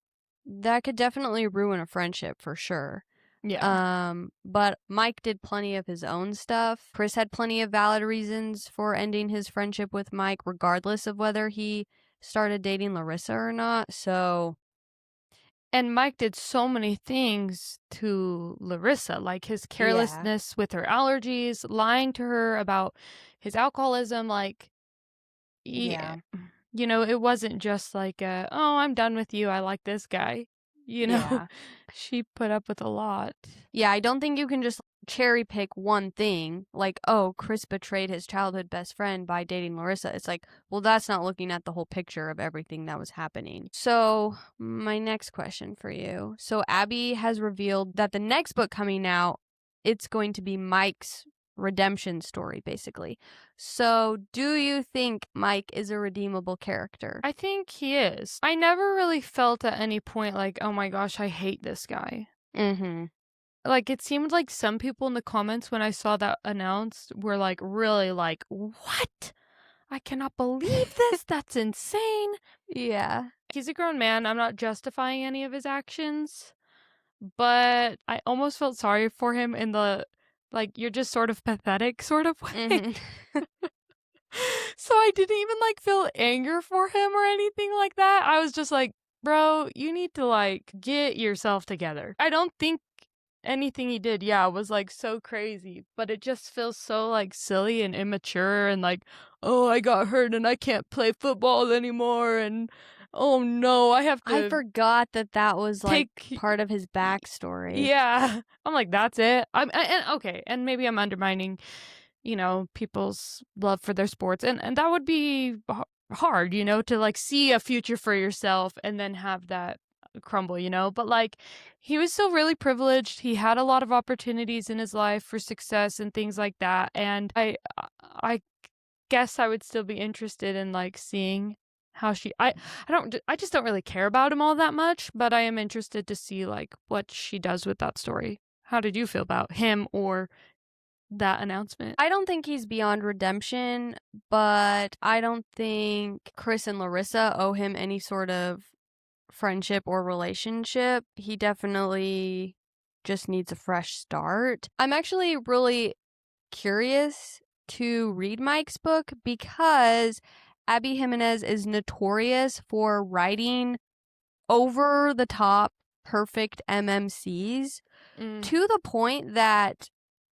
that could definitely ruin a friendship for sure. yeah. But Mike did plenty of his own stuff. Chris had plenty of valid reasons for ending his friendship with Mike, regardless of whether he started dating Larissa or not. So, And Mike did so many things to Larissa, like his yeah, carelessness with her allergies, lying to her about his alcoholism, like, yeah. yeah, You know, it wasn't just like, "Oh, I'm done with you, I like this guy." You know? yeah. She put up with a lot. Yeah, I don't think you can just cherry pick one thing, like, oh, Chris betrayed his childhood best friend by dating Larissa. It's like, well, that's not looking at the whole picture of everything that was happening. So, my next question for you. So, Abby has revealed that the next book coming out, it's going to be Mike's redemption story, basically. So, do you think Mike is a redeemable character? I think he is. I never really felt at any point like, "Oh my gosh, I hate this guy." Mm-hmm. Like, it seemed like some people in the comments when I saw that announced were, like, really like, "What? I cannot believe this, that's insane." Yeah. He's a grown man, I'm not justifying any of his actions. But I almost felt sorry for him in the, like, "You're just sort of pathetic" sort of way. Mm-hmm. So I didn't even, like, feel anger for him or anything like that. I was just like, "Bro, you need to, like, get yourself together." I don't think anything he did, yeah, was, like, so crazy, but it just feels so, like, silly and immature and like, "Oh, I got hurt and I can't play football anymore," and, "Oh, no, I have I to forgot that that was, like, take." part of his backstory. Yeah. I'm like, "That's it?" And okay, and maybe I'm undermining, you know, people's love for their sports, and that would be hard, you know, to like see a future for yourself and then have that crumble, you know. But like he was still really privileged. He had a lot of opportunities in his life for success and things like that. And I guess I would still be interested in like seeing how I just don't really care about him all that much, but I am interested to see like what she does with that story. How did you feel about him or that announcement? I don't think he's beyond redemption, but I don't think Chris and Larissa owe him any sort of friendship or relationship. He definitely just needs a fresh start. I'm actually really curious to read Mike's book because Abby Jimenez is notorious for writing over the top perfect MMCs to the point that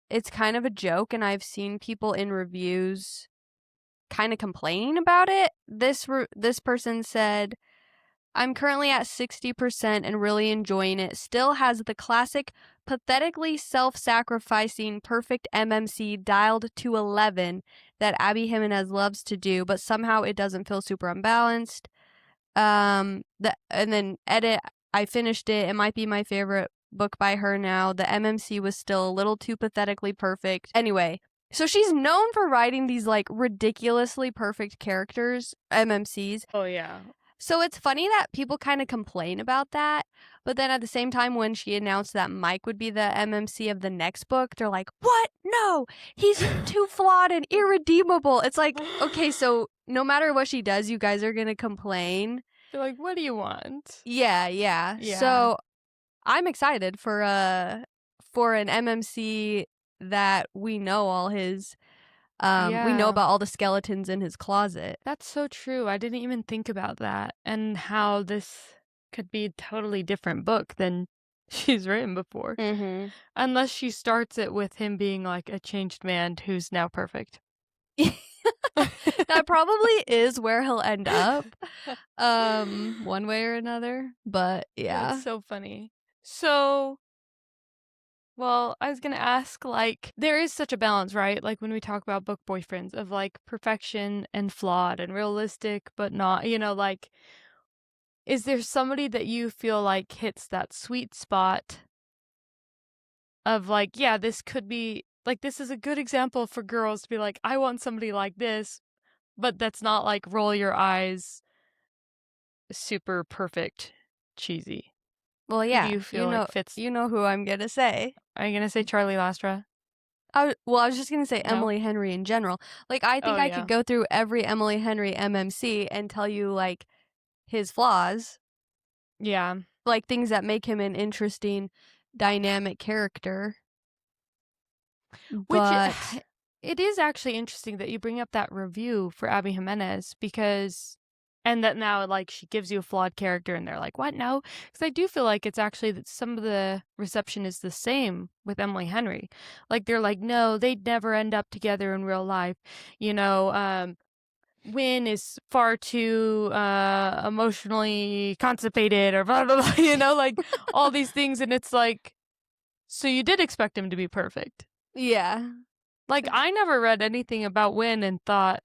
it's kind of a joke, and I've seen people in reviews kind of complaining about it. This person said, I'm currently at 60% and really enjoying it. Still has the classic, pathetically self-sacrificing, perfect MMC dialed to 11 that Abby Jimenez loves to do, but somehow it doesn't feel super unbalanced. And then edit, I finished it. It might be my favorite book by her now. The MMC was still a little too pathetically perfect. Anyway, so she's known for writing these like ridiculously perfect characters, MMCs. Oh yeah. So it's funny that people kind of complain about that, but then at the same time, when she announced that Mike would be the MMC of the next book, they're like, what? No, he's too flawed and irredeemable. It's like, okay, so no matter what she does, you guys are going to complain. They're like, what do you want? Yeah. So I'm excited for an MMC that we know all his we know about all the skeletons in his closet. That's so true. I didn't even think about that and how this could be a totally different book than she's written before. Mm-hmm. Unless she starts it with him being like a changed man who's now perfect. That probably is where he'll end up, one way or another. But yeah. That's so funny. So, well, I was going to ask, like, there is such a balance, right? Like, when we talk about book boyfriends of, like, perfection and flawed and realistic, but not, you know, like, is there somebody that you feel like hits that sweet spot of, like, yeah, this could be, like, this is a good example for girls to be like, I want somebody like this, but that's not, like, roll your eyes, super perfect, cheesy. Well, Who yeah. do you feel like fits? You know who I'm gonna say. Are you going to say Charlie Lastra? I was just gonna say No? Emily Henry in general. Like, I think I could go through every Emily Henry MMC and tell you like his flaws. Yeah. Like things that make him an interesting, dynamic character. But Which it is actually interesting that you bring up that review for Abby Jimenez and that now like she gives you a flawed character and they're like, what? No? Because I do feel like it's actually that some of the reception is the same with Emily Henry. Like they're like, no, they'd never end up together in real life. You know, Win is far too emotionally constipated or blah, blah, blah, you know, like all these things. And it's like, so you did expect him to be perfect. yeah. Like, I never read anything about Win and thought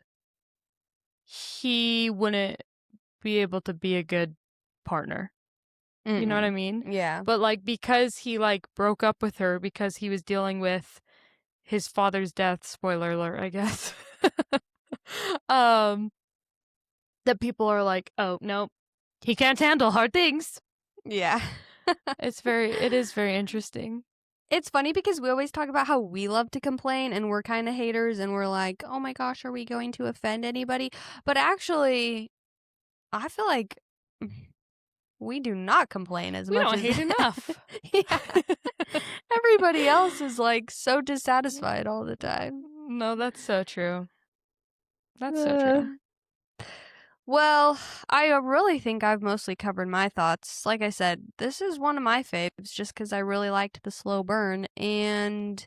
he wouldn't be able to be a good partner. Mm-mm. You know what I mean? Yeah. But, like, because he, like, broke up with her because he was dealing with his father's death, spoiler alert, I guess, that people are like, oh, no, he can't handle hard things. Yeah. It is very interesting. It's funny because we always talk about how we love to complain and we're kind of haters and we're like, oh my gosh, are we going to offend anybody? But actually, I feel like we do not complain as We much don't as hate enough. Yeah. Everybody else is like so dissatisfied all the time. No, that's so true. That's so true. Well, I really think I've mostly covered my thoughts. Like I said, this is one of my faves just because I really liked the slow burn, and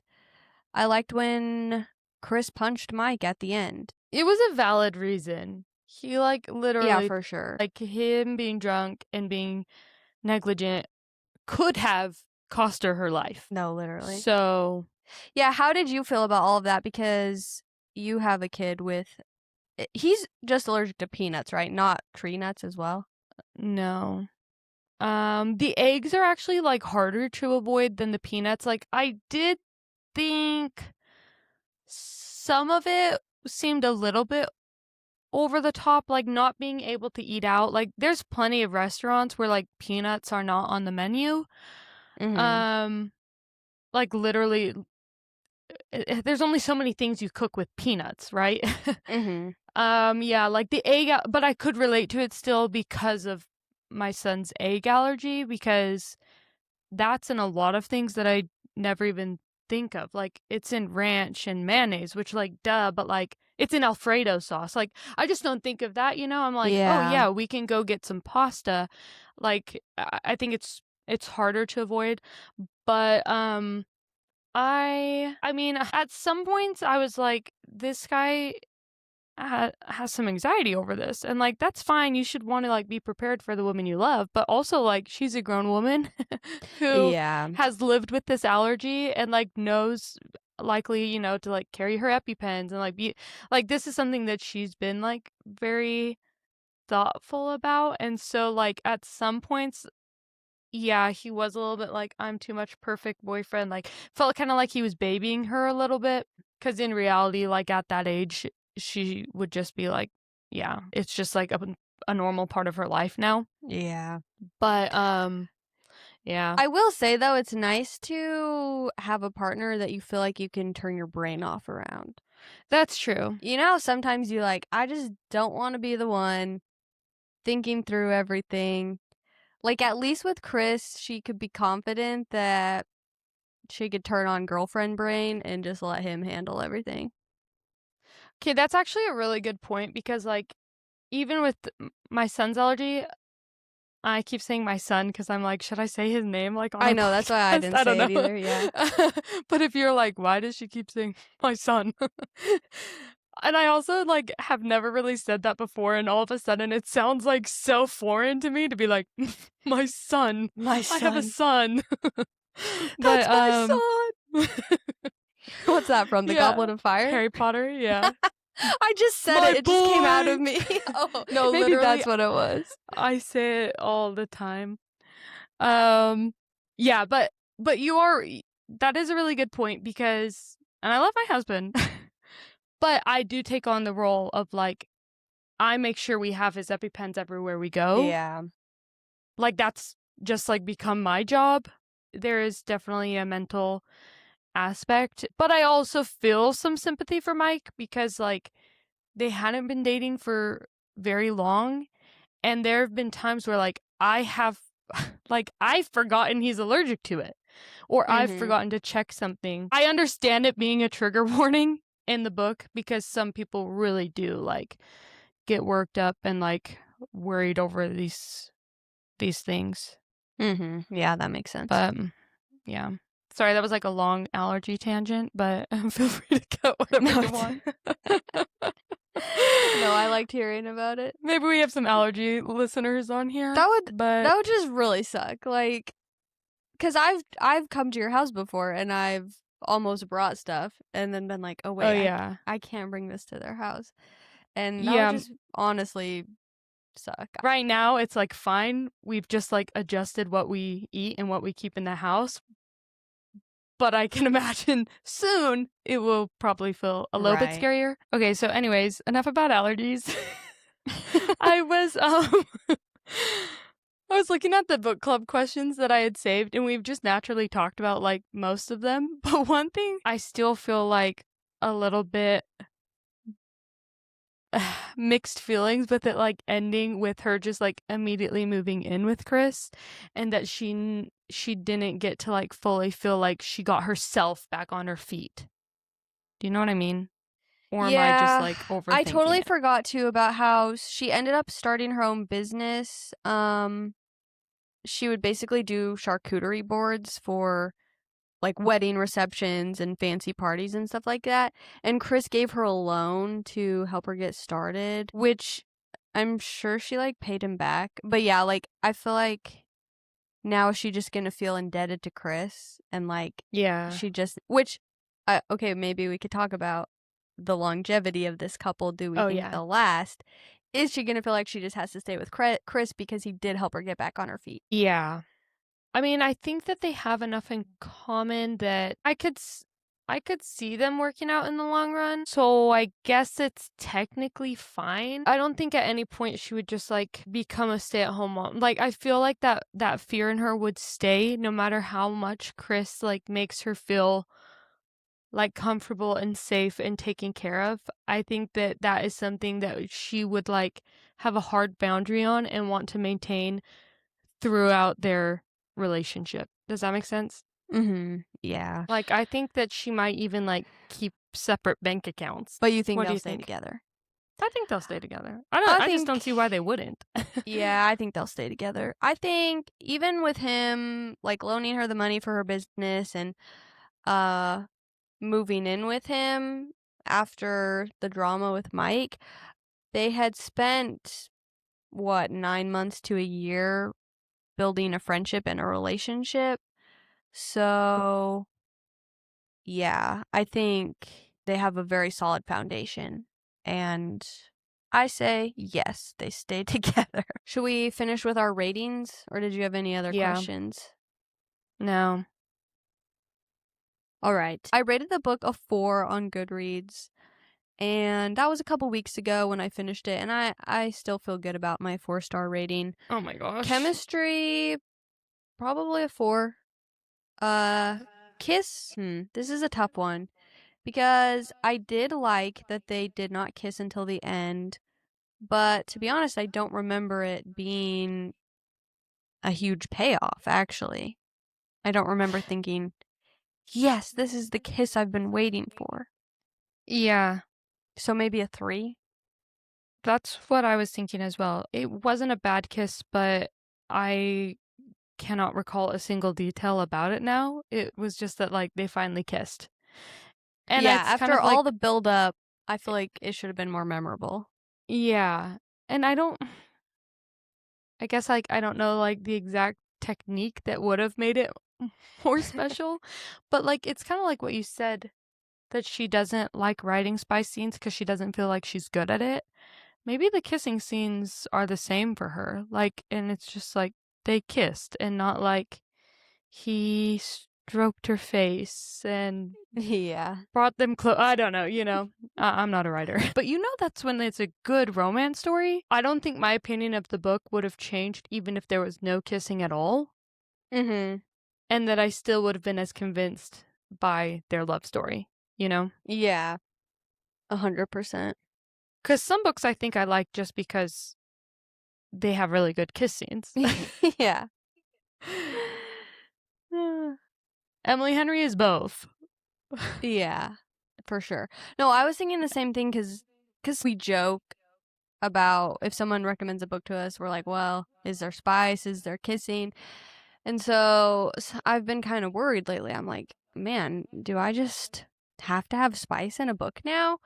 I liked when Chris punched Mike at the end. It was a valid reason. He, like, literally... Yeah, for sure. Like, him being drunk and being negligent could have cost her life. No, literally. So... Yeah, how did you feel about all of that? Because you have a kid with he's just allergic to peanuts, right? Not tree nuts as well. No. The eggs are actually like harder to avoid than the peanuts. Like I did think some of it seemed a little bit over the top, like not being able to eat out. Like there's plenty of restaurants where like peanuts are not on the menu. Mm-hmm. Like literally there's only so many things you cook with peanuts, right? Mm-hmm. Yeah, like the egg, but I could relate to it still because of my son's egg allergy, because that's in a lot of things that I never even think of. Like it's in ranch and mayonnaise, which like duh, but like it's in Alfredo sauce. Like I just don't think of that, you know? I'm like, "Oh Yeah. yeah, we can go get some pasta." Like I think it's harder to avoid, but I mean, at some points I was like, this guy has some anxiety over this, and like that's fine. You should want to like be prepared for the woman you love, but also like she's a grown woman who Yeah. has lived with this allergy and like knows likely, you know, to like carry her EpiPens and like be like this is something that she's been like very thoughtful about. And so like at some points, yeah, he was a little bit like, I'm too much perfect boyfriend. Like, felt kind of like he was babying her a little bit. Because in reality, like at that age, she would just be like, yeah, it's just like a normal part of her life now. Yeah. But, yeah, I will say though, it's nice to have a partner that you feel like you can turn your brain off around. that's true. You know, sometimes you like, I just don't want to be the one thinking through everything. Like, at least with Chris, she could be confident that she could turn on girlfriend brain and just let him handle everything. Okay, that's actually a really good point because, like, even with my son's allergy, I keep saying my son because I'm like, should I say his name like on I our know, that's why I podcast? didn't I don't say it know. either, yeah. But if you're like, why does she keep saying my son? And I also like have never really said that before, and all of a sudden it sounds like so foreign to me to be like, my son. My I have a son. son. But That's my son! What's that from? The yeah. Goblet of Fire? Harry Potter, yeah. I just said My it. It just came out boy. of me. Oh, No, maybe literally, that's what it was. I say it all the time. Yeah, but that is a really good point because and I love my husband, but I do take on the role of like I make sure we have his EpiPens everywhere we go. Yeah. Like that's just like become my job. There is definitely a mental aspect, but I also feel some sympathy for Mike because like they hadn't been dating for very long, and there have been times where like I have like I've forgotten he's allergic to it, or I've Mm-hmm. forgotten to check something. I understand it being a trigger warning in the book because some people really do like get worked up and like worried over these things. Mm-hmm. Yeah, that makes sense. But yeah. Sorry, that was like a long allergy tangent, but feel free to cut whatever No, you want. no, I liked hearing about it. Maybe we have some allergy listeners on here. That but would just really suck. Like, cause I've come to your house before and I've almost brought stuff and then been like, oh oh wait, yeah. I can't bring this to their house, and that would Yeah, just honestly suck. right now it's like fine. We've just like adjusted what we eat and what we keep in the house. But I can imagine soon it will probably feel a little bit Right. scarier. Okay, so anyways, enough about allergies. I was I was looking at the book club questions that I had saved, and we've just naturally talked about like most of them. But one thing I still feel like a little bit mixed feelings with it, like ending with her just like immediately moving in with Chris, and that she didn't get to like fully feel like she got herself back on her feet. Do you know what I mean? Or am I just Yeah, like I overthinking totally it? forgot too about how she ended up starting her own business. She would basically do charcuterie boards for like wedding receptions and fancy parties and stuff like that. And Chris gave her a loan to help her get started, which I'm sure she like paid him back. But yeah, like I feel like now is she just gonna feel indebted to Chris and like Yeah. she just which okay, maybe we could talk about the longevity of this couple. Do we Oh, think yeah. they'll last? Is she gonna feel like she just has to stay with Chris because he did help her get back on her feet? Yeah. I mean, I think that they have enough in common that I could see them working out in the long run. So I guess it's technically fine. I don't think at any point she would just like become a stay-at-home mom. Like I feel like that fear in her would stay no matter how much Chris like makes her feel like comfortable and safe and taken care of. I think that that is something that she would like have a hard boundary on and want to maintain throughout their relationship. Does that make sense? Mm-hmm. Yeah. Like, I think that she might even, like, keep separate bank accounts. But you think What do they'll you stay think? together? I think they'll stay together. I I just don't think see why they wouldn't. Yeah, I think they'll stay together. I think even with him like loaning her the money for her business and uh moving in with him after the drama with Mike, they had spent what, 9 months to a year building a friendship and a relationship. So, yeah, I think they have a very solid foundation. And I say yes, they stay together. Should we finish with our ratings, or did you have any other Yeah. questions? No. All right. I rated the book a 4 on Goodreads, and that was a couple weeks ago when I finished it, and I still feel good about my 4-star rating. Oh my gosh. Chemistry, probably a 4. Kiss, this is a tough one because I did like that they did not kiss until the end, but to be honest, I don't remember it being a huge payoff, actually. I don't remember thinking, yes, this is the kiss I've been waiting for. Yeah. So maybe a 3? That's what I was thinking as well. It wasn't a bad kiss, but I cannot recall a single detail about it now. It was just that, like, they finally kissed. And Yeah, it's kind after of like all the build-up, I feel like it should have been more memorable. yeah. And I guess, like, I don't know, like, the exact technique that would have made it more special, but, like, it's kinda like what you said, that she doesn't like writing spice scenes because she doesn't feel like she's good at it. Maybe the kissing scenes are the same for her, like, and it's just, like, they kissed and not, like, he stroked her face and Yeah. brought them I don't know, you know? I'm not a writer. But you know that's when it's a good romance story? I don't think my opinion of the book would have changed even if there was no kissing at all, Mhm. and that I still would have been as convinced by their love story, you know? Yeah. 100%. Because some books I think I like just because they have really good kiss scenes. Yeah. Emily Henry is both. Yeah, for sure. No, I was thinking the same thing because we joke about if someone recommends a book to us, we're like, well, is there spice? Is there kissing? And so I've been kind of worried lately. I'm like, man, do I just have to have spice in a book now?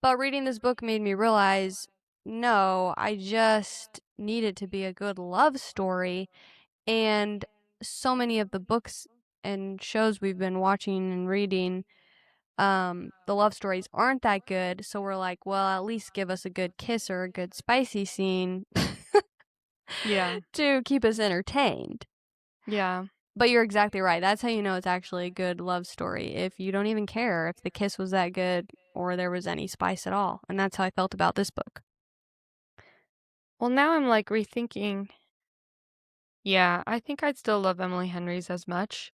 But reading this book made me realize, no, I just need it to be a good love story. And so many of the books and shows we've been watching and reading, the love stories aren't that good. So we're like, well, at least give us a good kiss or a good spicy scene Yeah. to keep us entertained. Yeah. But you're exactly right. That's how you know it's actually a good love story. If you don't even care if the kiss was that good or there was any spice at all. And that's how I felt about this book. Well, now I'm, like, rethinking. Yeah, I think I'd still love Emily Henry's as much.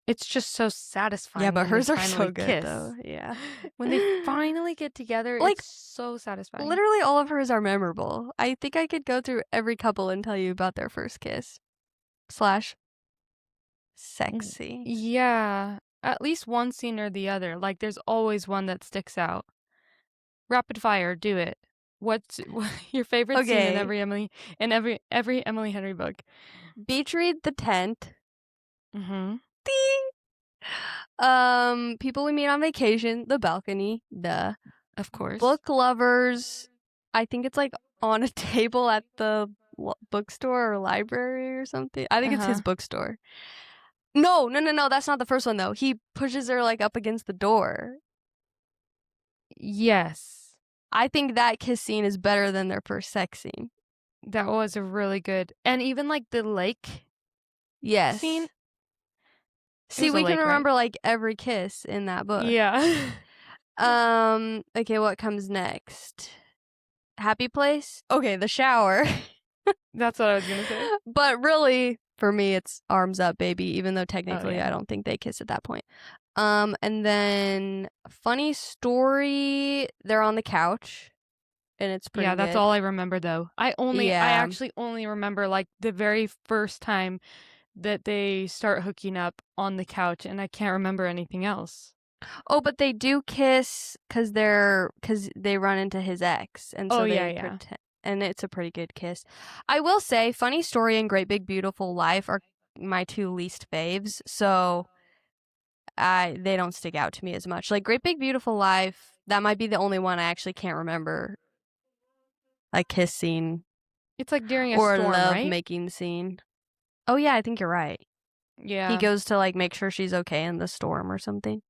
It's just so Yeah, satisfying but when they hers are finally so good though. kiss. Yeah. When they finally get together, Like, it's so satisfying. literally all of hers are memorable. I think I could go through every couple and tell you about their first kiss. Slash sexy. Yeah, at least one scene or the other. Like, there's always one that sticks out. Rapid fire, do it. What's your favorite scene in Okay. every Emily Henry book? Beach read the tent. Mhm. People we meet on vacation, the balcony, duh. Of course. Book lovers, I think it's like on a table at the bookstore or library or something. I think it's his bookstore. No, that's not the first one though. He pushes her like up against the door. Yes. I think that kiss scene is better than their first sex scene. That was a really good, and even like the lake scene. Yes. It See, was a we can lake, right? remember like every kiss in that book. Yeah. Okay, what comes next? Happy place? Okay, the shower. That's what I was gonna say. But really, for me, it's arms up, baby, even though Oh technically yeah. I don't think they kiss at that point. And then funny story, they're on the couch and it's Yeah, pretty that's good. all I remember though. I Yeah. actually only remember like the very first time that they start hooking up on the couch, and I can't remember anything else. Oh, but they do kiss cuz they run into his ex and Oh so yeah, they yeah. pretend, and it's a pretty good kiss. I will say funny story and Great Big Beautiful Life are my two least faves. So they don't stick out to me as much. Like Great Big Beautiful Life, that might be the only one I actually can't remember a kiss scene It's like during a or a storm, love right? making scene. Oh yeah, I think you're right. He Yeah. goes to like make sure she's okay in the storm or something.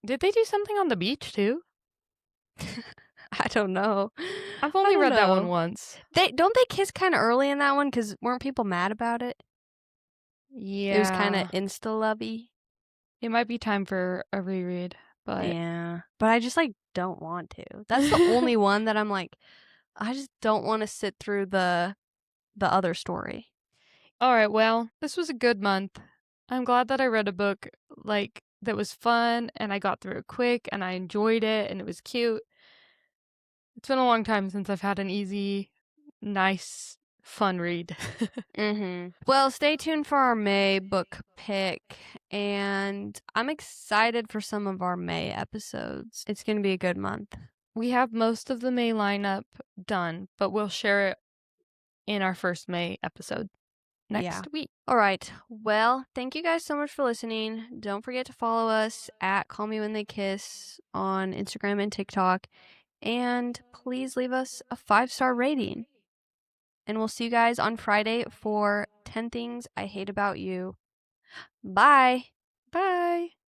Did they do something on the beach too? I don't know. I've I only don't read that one know. once. They kiss kind of early in that one because weren't people mad about it? It was kind of Yeah. insta lovey. It might be time for a reread, but Yeah, but I just like don't want to. That's the only one that I'm like, I just don't want to sit through the other story. all right, well, this was a good month. I'm glad that I read a book like that was fun and I got through it quick and I enjoyed it and it was cute. It's been a long time since I've had an easy, nice, fun read. Well, stay tuned for our May book pick, and I'm excited for some of our May episodes. It's going to be a good month. We have most of the May lineup done, but we'll share it in our first May episode Yeah. next week. All right. Well, thank you guys so much for listening. Don't forget to follow us at Call Me When They Kiss on Instagram and TikTok. And please leave us a 5-star rating. And we'll see you guys on Friday for 10 Things I Hate About You. Bye. Bye.